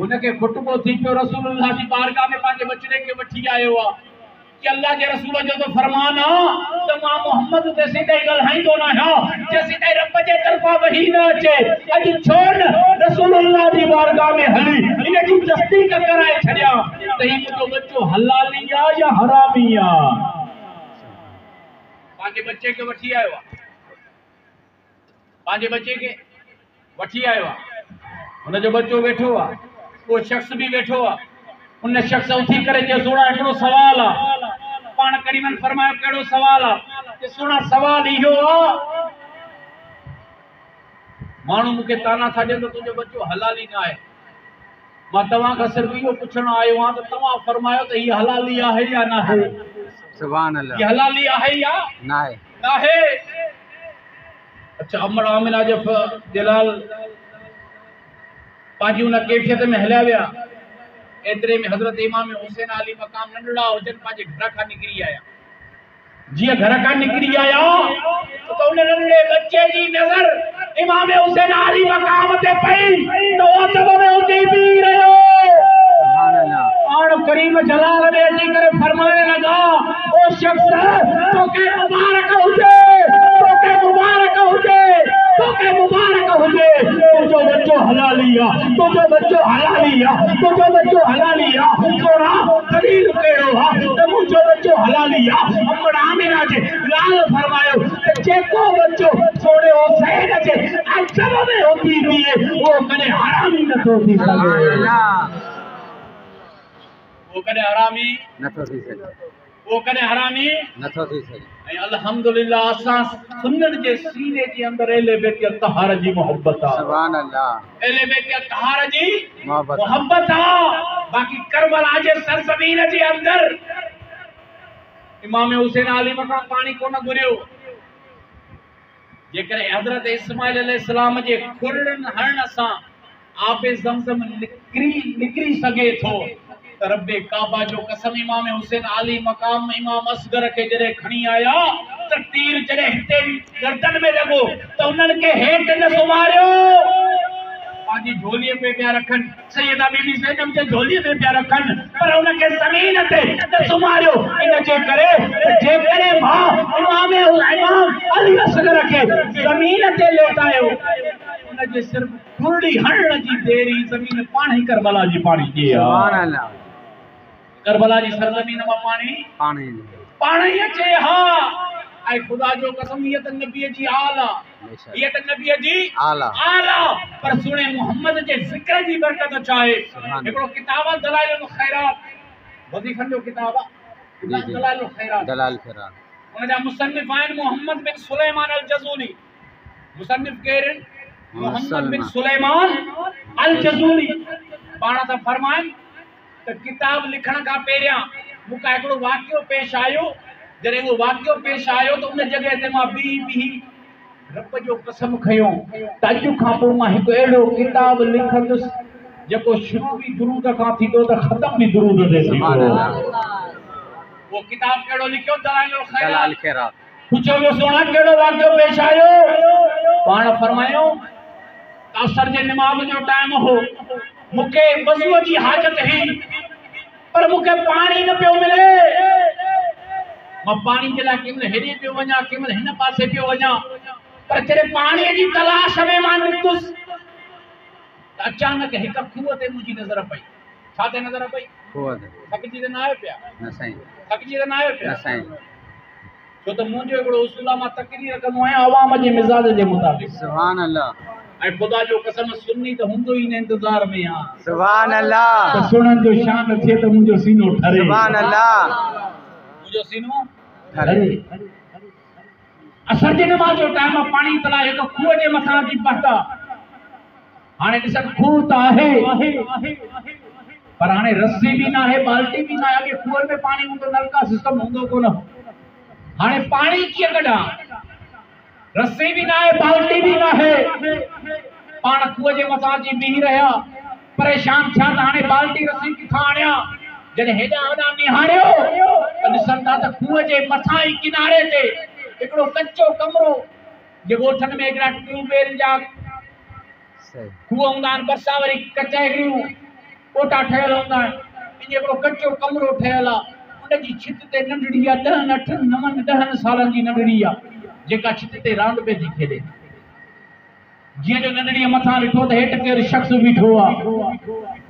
उन के खुटबो थी पियो रसूलुल्लाह जी बारगाह में पांजे बचड़े के वठी आयो आ कि अल्लाह के रसूल जो तो फरमान आ तो मां मोहम्मद ते सीधे गलहाइंदो ना हा जे सीधे रब जे तरफा वही ना अचे अज छोड़ रसूलुल्लाह जी बारगाह में हली इन जी तस्दीक कराए छड़िया त ही मुजो बच्चो हलाली आ या हरामी आ पांजे बच्चे के वठी आयो पांजे बच्चे के वठी आयो उन जो बच्चो बैठो आ वो शख्स भी बैठो आ उन शख्स उठी करे जे सोना एकड़ो सवाल आ पान करीमन फरमायो केड़ो सवाल आ कि सोना सवाल इहो आ मानू मुके ताना था दे तो तुझो बच्चो हलाली ना है मां तवा का सिर्फ इहो पुछण आयो हां तो तवा फरमायो त ये हलाली आहे या ना है सुभान अल्लाह ये हलाली आहे या ना है अच्छा अमर आमिना जो जलाल पाजी उन कैफियत में हल्या विया एतरे में हजरत इमाम हुसैन अली मकाम नंडड़ा हुजन पाजे घर का निकरी आया जी घर का निकरी आया तो उन नंडे बच्चे जी नजर इमाम हुसैन अली मकाम ते पई तो अतब में उठी पी रहो सुभान अल्लाह और करीम जलाल ने जी करे फरमाने लगा ओ शख्स तो के मुबारक हुजे तो के मुबारक हुजे तो के मुबारक हुजे तुझो बच्चो हलालिया तुझो बच्चो हलालिया तुझो बच्चो हलालिया सोना दलील केड़ो हा त मुझो बच्चो हलालिया अमड़ आमिना जे लाल फरमायो त जेको बच्चो सोने हुसैन जे अजब में होती दिए वो कने हरामी न तो थी सके वो कने हरामी न तो थी सके वो कने हरामी न तो थी सके ऐ अल्हम्दुलिल्लाह असा सुन्नत जे सीने जे अंदर एले बेत तहार जी मोहब्बत आ सुभान अल्लाह एले बेत तहार जी मोहब्बत आ बाकी करबला जे सरजमीन जे अंदर इमाम हुसैन अली मकाम पानी कोन गुरियो जे करे हजरत इस्माइल अलैहिस्सलाम जे खुरन हरण सा आपे जमजम निकरी सके थो रब्बे काबा जो कसम इमाम हुसैन अली मकाम इमाम असगर के जरे खणी आया त तीर जरे हिते गर्दन में लगो तो उनन के हेठ न सुमारियो पाजी झोली पे प्या रखन सैयदा बीबी ज़ैनब जे झोली में प्या रखन पर उन के जमीन ते न सुमारियो इन जे करे मां इमाम अली असगर के जमीन ते लेटायो उन जे सिर्फ खुरड़ी हणन जी देरी जमीन पानी करबला जी पानी जी सुभान अल्लाह करबला जी सरजमीन में पानी अचे हां ऐ खुदा जो कसम ये त नबी जी आला ये त नबी जी आला पर सुने मोहम्मद जे जिक्र जी बरकत चाहे एकड़ो किताब दलाइल खैरात वजीफन जो किताब दलाइल खैरात उन जा मुसन्निफ आइन मोहम्मद बिन सुलेमान अल जज़ूली मुसन्निफ केरन मोहम्मद बिन सुलेमान अल जज़ूली पाणा त फरमाइन तो किताब लिखण का पेरिया मुका एकड़ो वाक्यो पेश आयो जरे वो वाक्यो पेश आयो तो उन जगह ते मां बी रब जो कसम खयो तज खां पो मां एक एड़ो किताब लिखंदुस जको शुरू भी दुरूद का थी तो खत्म भी दुरूद दे सुभान अल्लाह वो किताब केड़ो लिखयो दलाइल खैरात पूछो जो सोना केड़ो वाक्यो पेश आयो पाण फरमायो असर जे नमाज जो टाइम हो मुके वज़ू जी हाजत ही पर मूंखे पानी न पियो मिले। मां पानी जे लाइ केमल हेॾे पियो वञा, केमल हिन पासे पियो वञा, पर जॾहिं पाणीअ जी तलाश में मां निकतुसि त अचानक हिक खूह ते मुंहिंजी नज़र पई। छा ते नज़र पई? खूह ते। थकिजी त न आयो पिया? न साईं। थकिजी त न आयो पिया? न साईं। छो त मुंहिंजो हिकिड़ो उसूल आहे, मां तकरीर कंदो आहियां अवाम जे मिज़ाज जे मुताबिक़। सुभान अल्लाह। ऐं ख़ुदा जो कसम सुन्नी त हूंदो ई न इंतज़ार में आहे। सुभान अल्लाह। त सुणण जो शान थिए त मुंहिंजो सीनो ठरे। सुभान अल्लाह। मुंहिंजो सीनो ठरे। असर जे नमाज़ जो टाइम आहे, पाणी तलाश हिक खूह जे मथां जी पहुता। हाणे ॾिस खूह त आहे, पर हाणे रस्सी बि न आहे, बाल्टी बि न आहे। अॻे खूह में पाणी हूंदो, नलका सिस्टम हूंदो कोन। हाणे पाणी कीअं कढां? रस्सी बि न आहे, बाल्टी बि न आहे। पाण खूह जे मथां जी बीही रहिया, परेशान थिया त हाणे बाल्टी रस्सी किथां आणियां? जॾहिं हेॾां होॾां निहारियो त ॾिसनि था त खूह जे मथां ई किनारे ते हिकिड़ो कचो कमरो, जे ॻोठनि में हिकिड़ा ट्यूबवेल जा खूह हूंदा आहिनि, बरसां वरी कच हिकिड़ियूं कोटा ठहियल हूंदा आहिनि, इन हिकिड़ो कचो कमरो ठहियल आहे। उनजी छित ते नंढड़ी आहे, 10 8 9 10 सालनि जी नंढड़ी आहे, जेका छित ते रांदि पई थी खेॾे। जीअं जो नंढड़ीअ मथां ॾिठो त हेठि केरु शख़्स बीठो आहे।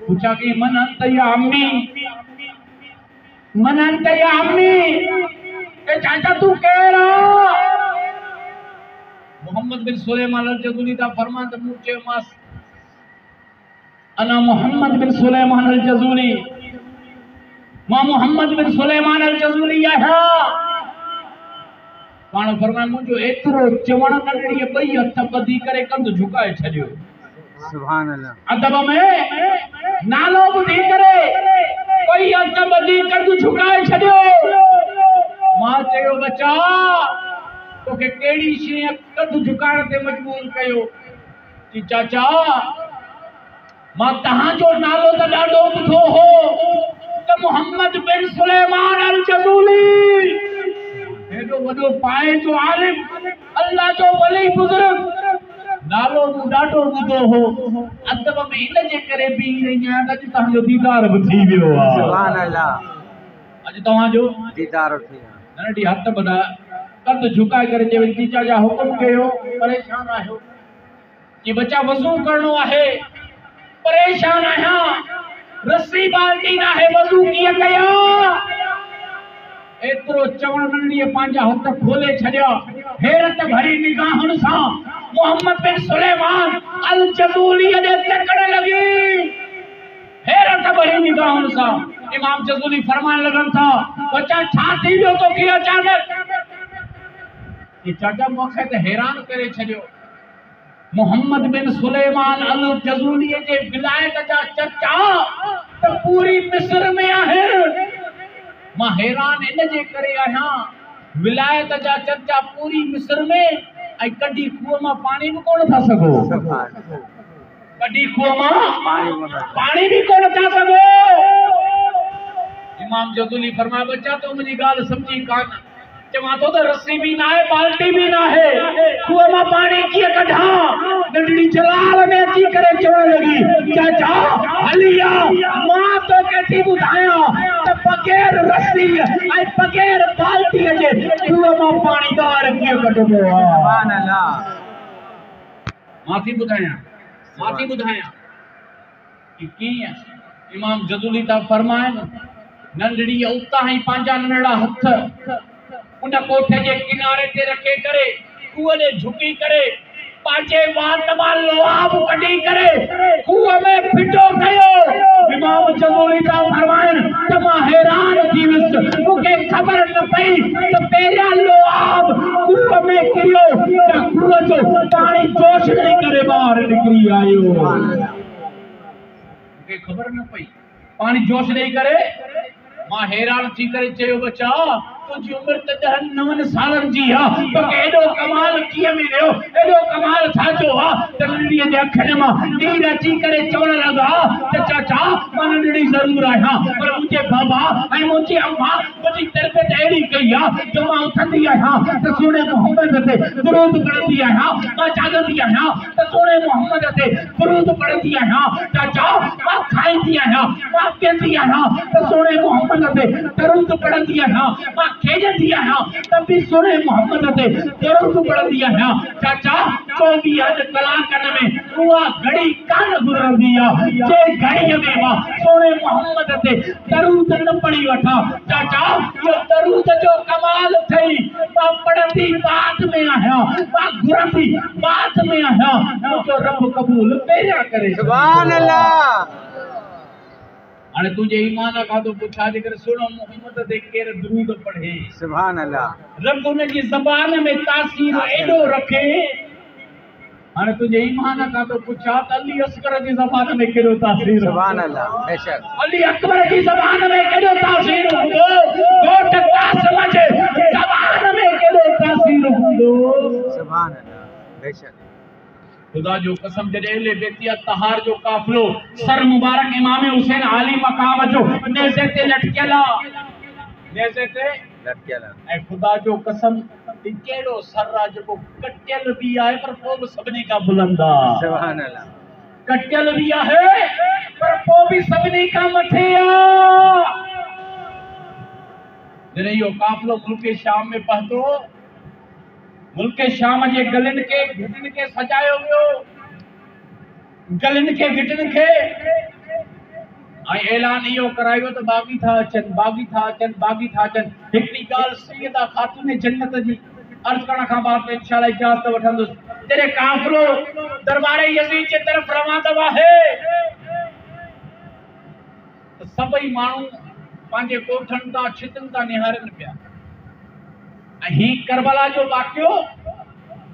पुछा कि मन अंत या अम्मी, मन अंत या अम्मी, ए चाचा तू केरु आहे? मोहम्मद बिन सुलेमान अल-जज़ूली दा फरमान त मूं चयोमांसि अना मोहम्मद बिन सुलेमान अल-जज़ूली, मां मोहम्मद बिन सुलेमान अल-जज़ूली आहियां। पाण फरमाए मुंहिंजो एतिरो चवण नंढड़ीअ ॿई हथ ॿधी करे कंध झुकाए छॾियो। सुभान अल्लाह। अदब में नालो ॿुधी करे ॿई हथ ॿधी कंध झुकाए छॾियो। मां चयो बचा तोखे कहिड़ी शइ कंध झुकाइण ते मजबूर कयो? कि चाचा मां तव्हांजो नालो त ॾाढो ॿुधो हो त मोहम्मद बिन सुलेमान अल-जज़ूली, हेॾो वॾो पाए जो आलिम, अल्लाह जो वली बुज़ुर्ग, नालो मूं ॾाढो ॿुधो हो। अदब में इन जे करे बीही रही आहियां त अॼु तव्हांजो दीदार बि थी वियो आहे। सुभान अल्लाह। अॼु तव्हांजो दीदार थी वियो। नंढी हथ ॿधा कंध झुकाए करे चयो जीजा जा हुकुम कयो, परेशान आहियो? कि बच्चा वज़ू करणो आहे, परेशान आहियां, रस्सी बाल्टी न आहे, वज़ू कीअं कयां? एतिरो चवण नंढड़ीअ पंहिंजा हथ खोले छॾिया, हैरत भरी निगाहुनि सां मोहम्मद बिन सुलेमान अल-जज़ूली ॾे तकण लॻी। हैरत भरी निगाहुनि सां इमाम जज़ूली फरमान लॻनि था, बच्चा छा थी वियो तोखे अचानक? कि चाचा मूंखे त हैरान करे छॾियो। मोहम्मद बिन सुलेमान अल-जज़ूली जे विलायत जा चर्चा त पूरी मिस्र में आहे। मां हैरान इन जे करे आहियां, विलायत जा चर्चा पूरी मिस्र में, ऐं कॾी खूह मां पाणी बि कोन था सघो। कॾी खूह मां पाणी बि कोन था सघो। इमाम जज़ूली फरमाया बच्चा तो मुंहिंजी ॻाल्हि सम्झी कान। चवां थो त रस्सी बि न आहे, बाल्टी बि न आहे, खूह मां पाणी कीअं कढां? नंढड़ी जलाल में अची करे चवण लॻी, चाचा हली आ, मां तोखे थी ॿुधायां त बग़ैर रस्सी ऐं बग़ैर बाल्टीअ जे खूह मां पाणी ॿाहिरि कीअं कढबो आहे। सुभान अल्लाह। मां थी ॿुधायां कि कीअं। इमाम जज़ूली था फरमाइनि, नंढड़ी उतां ई पंहिंजा नंढड़ा हथ उन कोठे जे किनारे ते रखे करे खूह ॾे झुकी करे पंहिंजे वात मां लोआब कढी करे खूह में फिटो कयो। इमाम जज़ूली था फरमाइनि त मां हैरान थी वियुसि, मूंखे ख़बर न पई त पहिरियां लोआब खूह में किरियो त खूह जो पाणी जोश ॾेई करे ॿाहिरि निकिरी आयो। मूंखे ख़बर न पई, पाणी जोश ॾेई करे। मां हैरान थी करे चयो बच्चा तुंहिंजी उमिरि त 10 9 सालनि जी आहे, तोखे एॾो कमाल कीअं मिलियो? एॾो कमाल छा जो आहे त नंढड़ीअ जे अखियुनि मां नीर अची करे चवण लॻा त चाचा मां नंढड़ी ज़रूरु आहियां, पर मुंहिंजे बाबा ऐं मुंहिंजी अम्मा मुंहिंजी तरबियत अहिड़ी कई आहे जो मां उथंदी आहियां त सुहिणे मोहम्मद ते दुरूद पढ़ंदी आहियां, मां जाॻंदी आहियां त सुहिणे मोहम्मद ते दुरूद पढ़ंदी आहियां। चाचा मां खाईंदी आहियां, मां पीअंदी आहियां त सोने मोहम्मद ते दरूद पढ़ंदी आहियां, मां खेॾंदी आहियां त बि सोने मोहम्मद ते दरूद पढ़ंदी आहियां। चाचा 24 कलाकनि में उहा घड़ी कान गुज़रंदी आहे जे घड़ीअ में मां सोने मोहम्मद ते दरूद न पढ़ी वठां। चाचा इहो दरूद जो कमाल अथई, मां पढ़ंदी बाद में आहियां, मां घुरंदी बाद में आहियां, मुंहिंजो रब क़बूल पहिरियां करे। सुभान अल्लाह। हाणे तुंहिंजे ईमान खां तो पुछा जेकर सुनो मोहम्मद ते केरु दरूद पढ़े। सुभान अल्लाह। रब उन जी ज़बान में तासीर एॾो रखे। हाणे तुंहिंजे ईमान खां तो पुछा त अली असगर जी ज़बान में केॾो तासीर। सुभान अल्लाह। बेशक अली अकबर जी ज़बान में केॾो तासीर हूंदो, घोट कासिम जे ज़बान में केॾो तासीर हूंदो। सुभान अल्लाह। बेशक खुदा जो कसम जॾहिं अहले बैतिया तहार जो काफ़िलो सर मुबारक इमाम हुसैन आली मकाम जो नेज़े ते लटकियल आहे, नेज़े ते लटकियल ऐं खुदा जो कसम कहिड़ो सर आहे जेको कटियल बि आहे पर पोइ बि सभिनी खां बुलंद आहे। सुभान अल्लाह। कटियल भी है पर पोइ भी सभिनी खां मथे आहे। जॾहिं इहो काफ़िलो मुल्क शाम में पहुतो, मुल्क शाम जे गलिन के घिटन के सजायो वियो, गलिन के घिटन के ऐं ऐलान इहो करायो त बागी था अचनि, बागी था अचनि, बागी था अचनि। हिकिड़ी ॻाल्हि सैयदा ख़ातून जन्नत जी अर्ज़ करण खां बाद में इंशाअल्लाह इजाज़त वठंदुसि। जॾहिं काफ़िलो दरबार यज़ीद जे तरफ़ रवानो आहे त सभई माण्हू पंहिंजे कोठनि तां छितनि तां निहारनि पिया। ऐं ही करबला जो वाक़ियो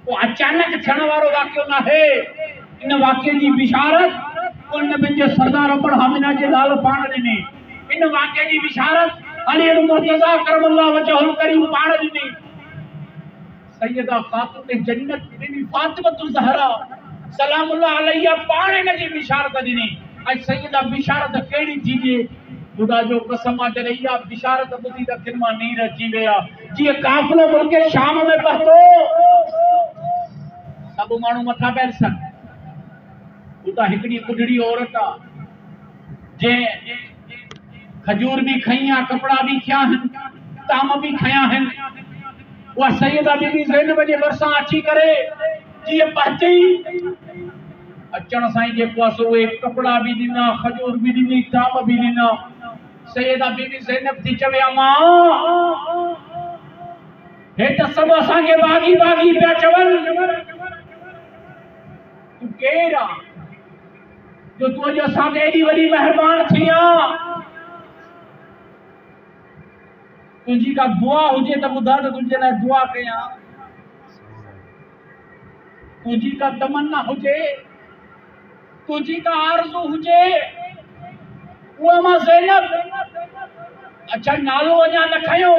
को अचानक थियण वारो वाक़ियो न आहे। इन वाक़िए जी बिशारत उन नबी जे सरदार अबड़ हामिना जे लाल पाण ॾिनी। इन वाक़िए जी बिशारत अली मुर्तज़ा करमल्लाहु वजहुल करीम पाण ॾिनी। सैयदा ख़ातून जन्नत बीबी फातिमा ज़हरा सलामुल्लाह अलैहा पाण इन जी बिशारत ॾिनी। ऐं सैयदा बिशारत कहिड़ी थींदी? खुदा जो कसम आहे जॾहिं इहा बिशारत ॿुधी त अखियुनि मां नीर अची विया। जीअं काफ़िलो मुल्क शाम में पहुतो, सभु माण्हू मथा पिया ॾिसनि। उतां हिकिड़ी ॿुढड़ी औरत आहे जंहिं खजूर भी खई आहे, कपिड़ा भी खया आहिनि, ताम भी खया आहिनि। उहा सैयदा बीबी ज़ैनब जे भरिसां अची करे जीअं पहुची, अचण सां ई जेको आहे सो उहे कपिड़ा भी ॾिना, खजूर भी ॾिनी, ताम भी ॾिना। सैयदा बीबी ज़ैनब थी चवे मां हे त सभु असांखे बागी बागी पिया चवनि, तूं केरु आहे जो तूं अॼु असांखे एॾी वॾी महिरबान थी आहे? तुंहिंजी का दुआ हुजे त ॿुधा त तुंहिंजे लाइ दुआ कयां। तुंहिंजी का तमन्ना हुजे, तुंहिंजी का आरज़ू हुजे, उहा मां ज़ैनब। अच्छा नालो अञा न खयो,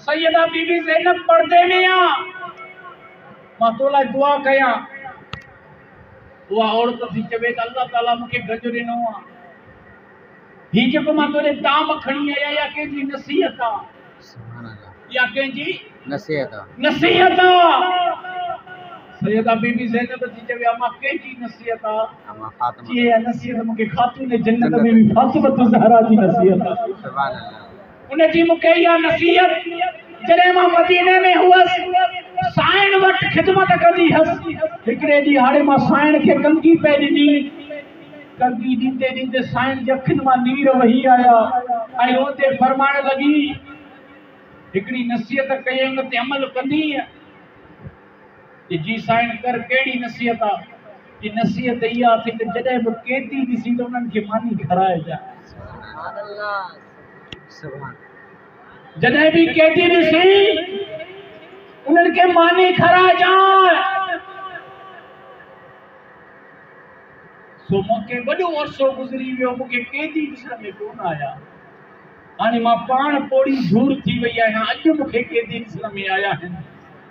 सैयदा बीबी ज़ैनब पर्दे में आहे, मां तो लाइ दुआ कयां। उहा औरत थी चवे त अल्लाह ताला मूंखे गज ॾिनो आहे, ही जेको मां तोरे ताम खणी आया या कंहिंजी नसीहत आहे? सुभान अल्लाह। या कंहिंजी नसीहत आहे। नसीहत आहे। सैयदा बीबी ज़ैनब थी चवे मां कंहिंजी नसीहत आहे? अम्मा फातिमा। जी नसीहत मूंखे ख़ातून जन्नत में भी फातिमा ज़हरा जी नसीहत आहे। सुभान अल्लाह। उन जी मूंखे इहा नसीहत जॾहिं मां मदीने में हुअसि, साइण वटि ख़िदमत कंदी हुअसि। हिकिड़े ॾींहुं हाणे मां साइण खे कंगी पे ॾिनी, कंगी ॾींदे ॾींदे साइण जे अखियुनि मां नीर वही आया ऐं रोते फरमाइण लॻी, हिकिड़ी नसीहत कयईं उन ते अमल कंदीअ? जी साइण कर। कहिड़ी नसीहत आहे? जी नसीहत इहा थी त जॾहिं बि केती ॾिसी त उन्हनि खे मानी खाराइजांइ। सुभान अल्लाह। सुभान। जॾहिं भी केती ॾिसी उन्हनि खे मानी खाराइजांइ। सो मूंखे वॾो अरसो गुज़री वियो, मूंखे केती ॾिसण में कोन आया। हाणे मां पाण पोड़ी दूर थी वई आहियां, अॼु मूंखे केती ॾिसण में आया आहिनि।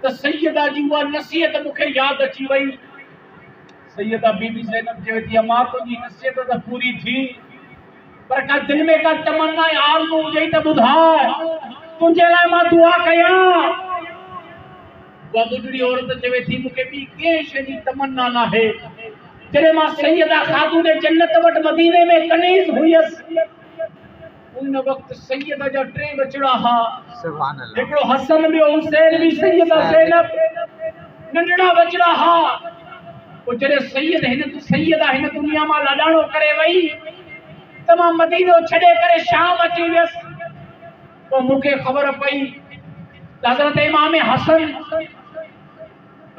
त सैयदा जी उहा नसीहत मूंखे यादि अची वई। सैयदा बीबी ज़ैनब चवे थी मां तुंहिंजी नसीहत त पूरी थी, पर का दिल में का तमन्ना आरज़ू हुजे त ॿुधाए, तुंहिंजे लाइ मां दुआ कयां। उहा ॿुढड़ी औरत चवे थी मूंखे ॿी कंहिं शइ जी तमन्ना न आहे, जॾहिं मां सैयदा खातून जन्नत वटि मदीने में कनीज़ हुयसि उन वक़्तु सैयद जा 3 बचड़ा हा। सुभान अल्लाह। हिकिड़ो हसन ॿियो हुसैन बि सैयदा ज़ैनब नंढड़ा बचड़ा हा। पोइ जॾहिं सैयदा हिन दुनिया मां लाॾाणो करे वई त मां मदीनो छॾे करे शाम अची वियसि। पोइ मूंखे ख़बर पई त हज़रत इमाम हसन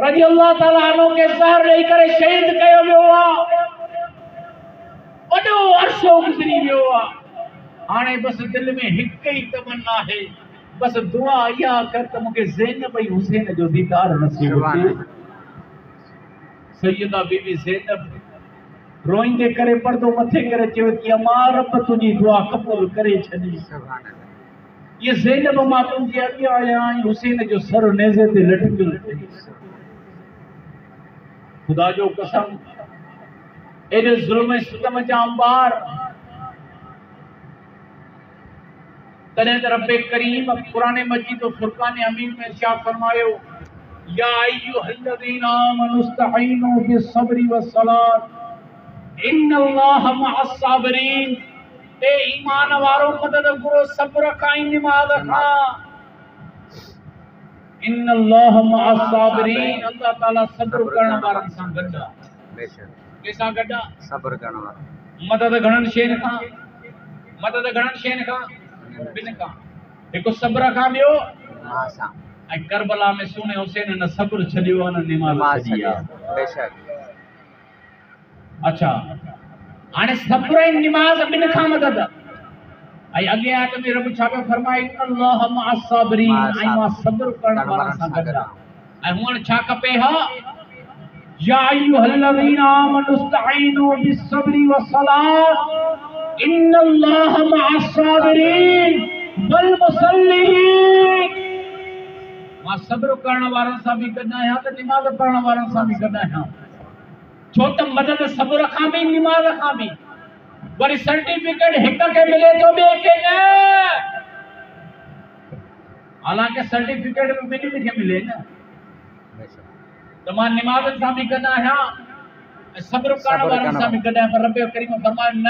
रज़ी अल्लाह ताला अन्हु खे ज़हर ॾेई करे शहीद कयो वियो आहे। वॾो अरसो गुज़री वियो आहे। हाणे बसि दिलि में हिकु ई तमन्ना आहे, बसि दुआ इहा कर त मूंखे ज़ैनब ऐं हुसैन जो दीदार नसीब थिए। सैयदा बीबी ज़ैनब रोईंदे करे पर्दो मथे करे चयो थी अमा रब तुंहिंजी दुआ क़बूल करे छॾी। ये ज़ैनब मां तुंहिंजे अॻियां आया ऐं हुसैन जो सर नेज़े ते लटकियल अथई। खुदा जो कसम एॾे ज़ुल्म ऐं सितम जा अंबार तॾहिं त रब करीम क़ुरान मजीद और फुरकान हमीद में इरशाद फरमायो या अय्युहल्लज़ीना आमनू इस्तईनू बिस्सब्रि वस्सलात इन्नल्लाह मअस साबिरीन। ए ईमान वारो मदद करो सब्र खां निमाज़ खां। इन्नल्लाह मअस साबिरीन। अल्लाह ताला सब्र करण वारनि सां गॾु आहे। बेशक कंहिंसां गॾु आहे? सब्र करण वारो। मदद घणनि शयुनि खां? मदद घणनि शयुनि खां? ॿिनि खां। हिकु सब्र खां, ॿियो मां सां। ऐं करबला में सुने हुसैन न सब्र छॾियो आहे न निमाज़ छॾी आहे। बेशक। अच्छा हाणे सब्र ऐं निमाज़ ॿिनि खां मदद। ऐं अॻे आयत में रब छा पियो फरमाए अल्लाह मअस साबिरीन ऐं मां सब्र करण वारनि सां गॾु आहियां। ऐं हुअण छा खपे हा या अय्युहल्लज़ीना आमनू इस्तईनू बिस्सब्रि वस्सलात इन्नल्लाह मअस साबिरीन वल मुसल्लीन। मां सब्र करण वारनि सां बि गॾु आहियां त निमाज़ पढ़ण वारनि सां बि गॾु आहियां। छो त मदद सब्र खां बि निमाज़ खां बि। वरी सर्टिफिकेट हिक खे मिले तो ॿिए खे न। हालांकि सर्टिफिकेट भी ॿिन्हिनि खे मिले न। त मां निमाज़ सां बि गॾु आहियां ऐं सब्र करण वारनि सां बि गॾु आहियां। पर रब करीम फरमायो न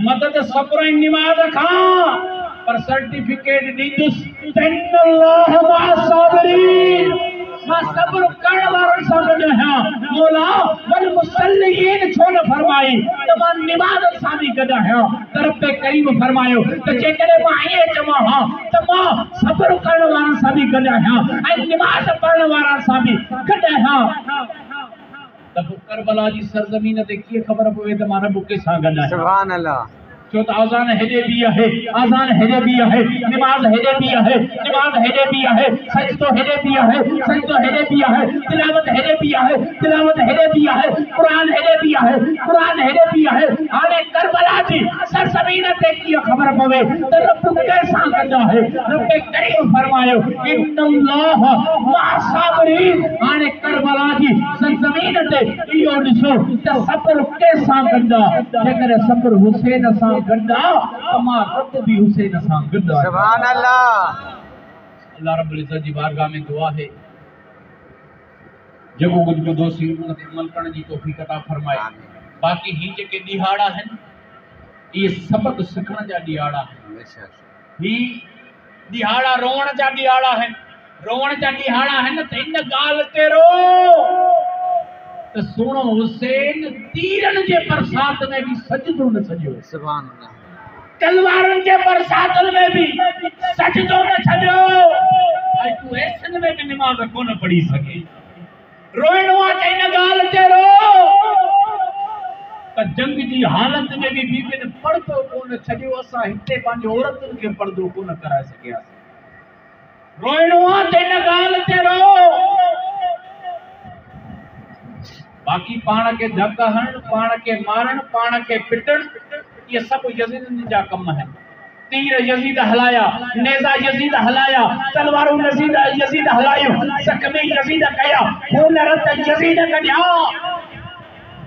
मदद सब्र ऐं निमाज़ खां पर सर्टिफिकेट ॾींदुसि त इन्नल्लाह मअस साबिरीन। मां सब्र करण वारनि सां गॾु आहियां। मौला वल मुसल्लीन छो न फरमाई त मां निमाज़ सां बि गॾु आहियां। त रब करीम फरमायो त जेकॾहिं मां ईअं चवां हा त मां सब्र करण वारनि सां बि गॾु आहियां ऐं निमाज़ पढ़ण वारनि सां बि गॾु आहियां त पोइ करबला जी सरज़मीन ते कीअं ख़बर पवे त मां रब के सां गॾु आहियां। सुभान अल्लाह। छो त आज़ान हेॾे बि आहे, आज़ान हेॾे बि आहे, निमाज़ हेॾे बि आहे, निमाज़ हेॾे बि आहे, सजदो हेॾे बि आहे, सजदो हेॾे बि आहे, तिलावत हेॾे बि आहे, तिलावत हेॾे बि आहे, क़ुरान हेॾे बि आहे, क़ुरान हेॾे बि आहे। हाणे करबला जी सरज़मीन ते कीअं ख़बर पवे त रब कंहिंसां गॾु आहे? रब करीम फरमायो इन्नल्लाह मअस साबिरीन। हाणे करबला जी सरज़मीन ते इहो ॾिसो त सब्र कंहिंसां गॾु आहे। जेकॾहिं सब्र हुसैन सां गॾु आहे त मां रब बि हुसैन सां गॾु आहे। सुभान अल्लाह। अल्लाह रब्बुल इज़्ज़त जी बारगाह में दुआ है जेको कुझु ॿुधो सी उन ते अमल करण जी तौफ़ीक़ अता फरमाए। बाक़ी ही जेके ॾिहाड़ा आहिनि इहे सबक़ सिखण जा ॾिहाड़ा आहिनि। ही ॾिहाड़ा रोअण जा ॾिहाड़ा आहिनि। रोअण जा ॾिहाड़ा आहिनि त इन ॻाल्हि ते रो त सोनो हुसैन तीरनि जे बरसात में भी सजदो न छॾियो। सुभान अल्लाह। तलवारनि जे बरसातनि में भी सजदो न छॾियो। ऐं तूं ऐसन में भी निमाज़ कोन पढ़ी सघे। रोइणो आहे त इन ॻाल्हि ते रो त जंग जी हालत में भी बीबियुनि पर्दो कोन छॾियो। असां हिते पंहिंजी औरतुनि खे पर्दो कोन कराए सघियासीं। रोइणो आहे त इन ॻाल्हि ते रो। बाक़ी पाण के धक हण, पाण के मारण, पाण के पिटण ये सब यजीद जा कम है। तीर यजीद हलाया, नेज़ा यजीद हलाया, तलवारूं यजीद हलायो, ज़ख्मी यजीद कया, खून रत यजीद कढिया।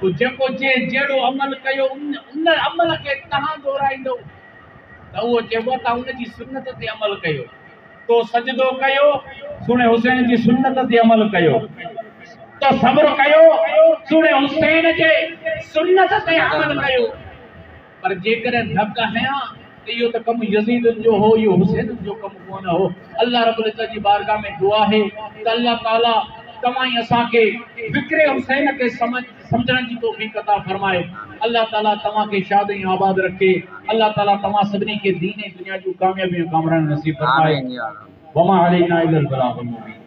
तो जेको जे जहिड़ो अमल कयो उन अमल के तहां दोहराईंदो त उहो चइबो त उन जी सुन्नत ते अमल कयो। तो सजदो कयो, सुने हुसैन जी सुन्नत ते अमल कयो। तो सब्र कयो सुने हुसैन जे सुन्नत ते अमल कयो पर जेकर धक हया तो यो तो कम यजीद जो हो यो हुसैन जो कम कोन हो अल्लाह रब्बुल इज्जत जी बारगाह में दुआ है तो अल्लाह ताला तमाई असा के फिक्रे हुसैन के समझण जी तौफीक अता फरमाए अल्लाह ताला तमा के शादी आबाद रखे अल्लाह ताला तमा सदनी के दीन दुनिया जो कामयाबी कामरान नसीब फरमाए आमीन या रब। वमा अलैना इल्लल बलागुल मुबीन।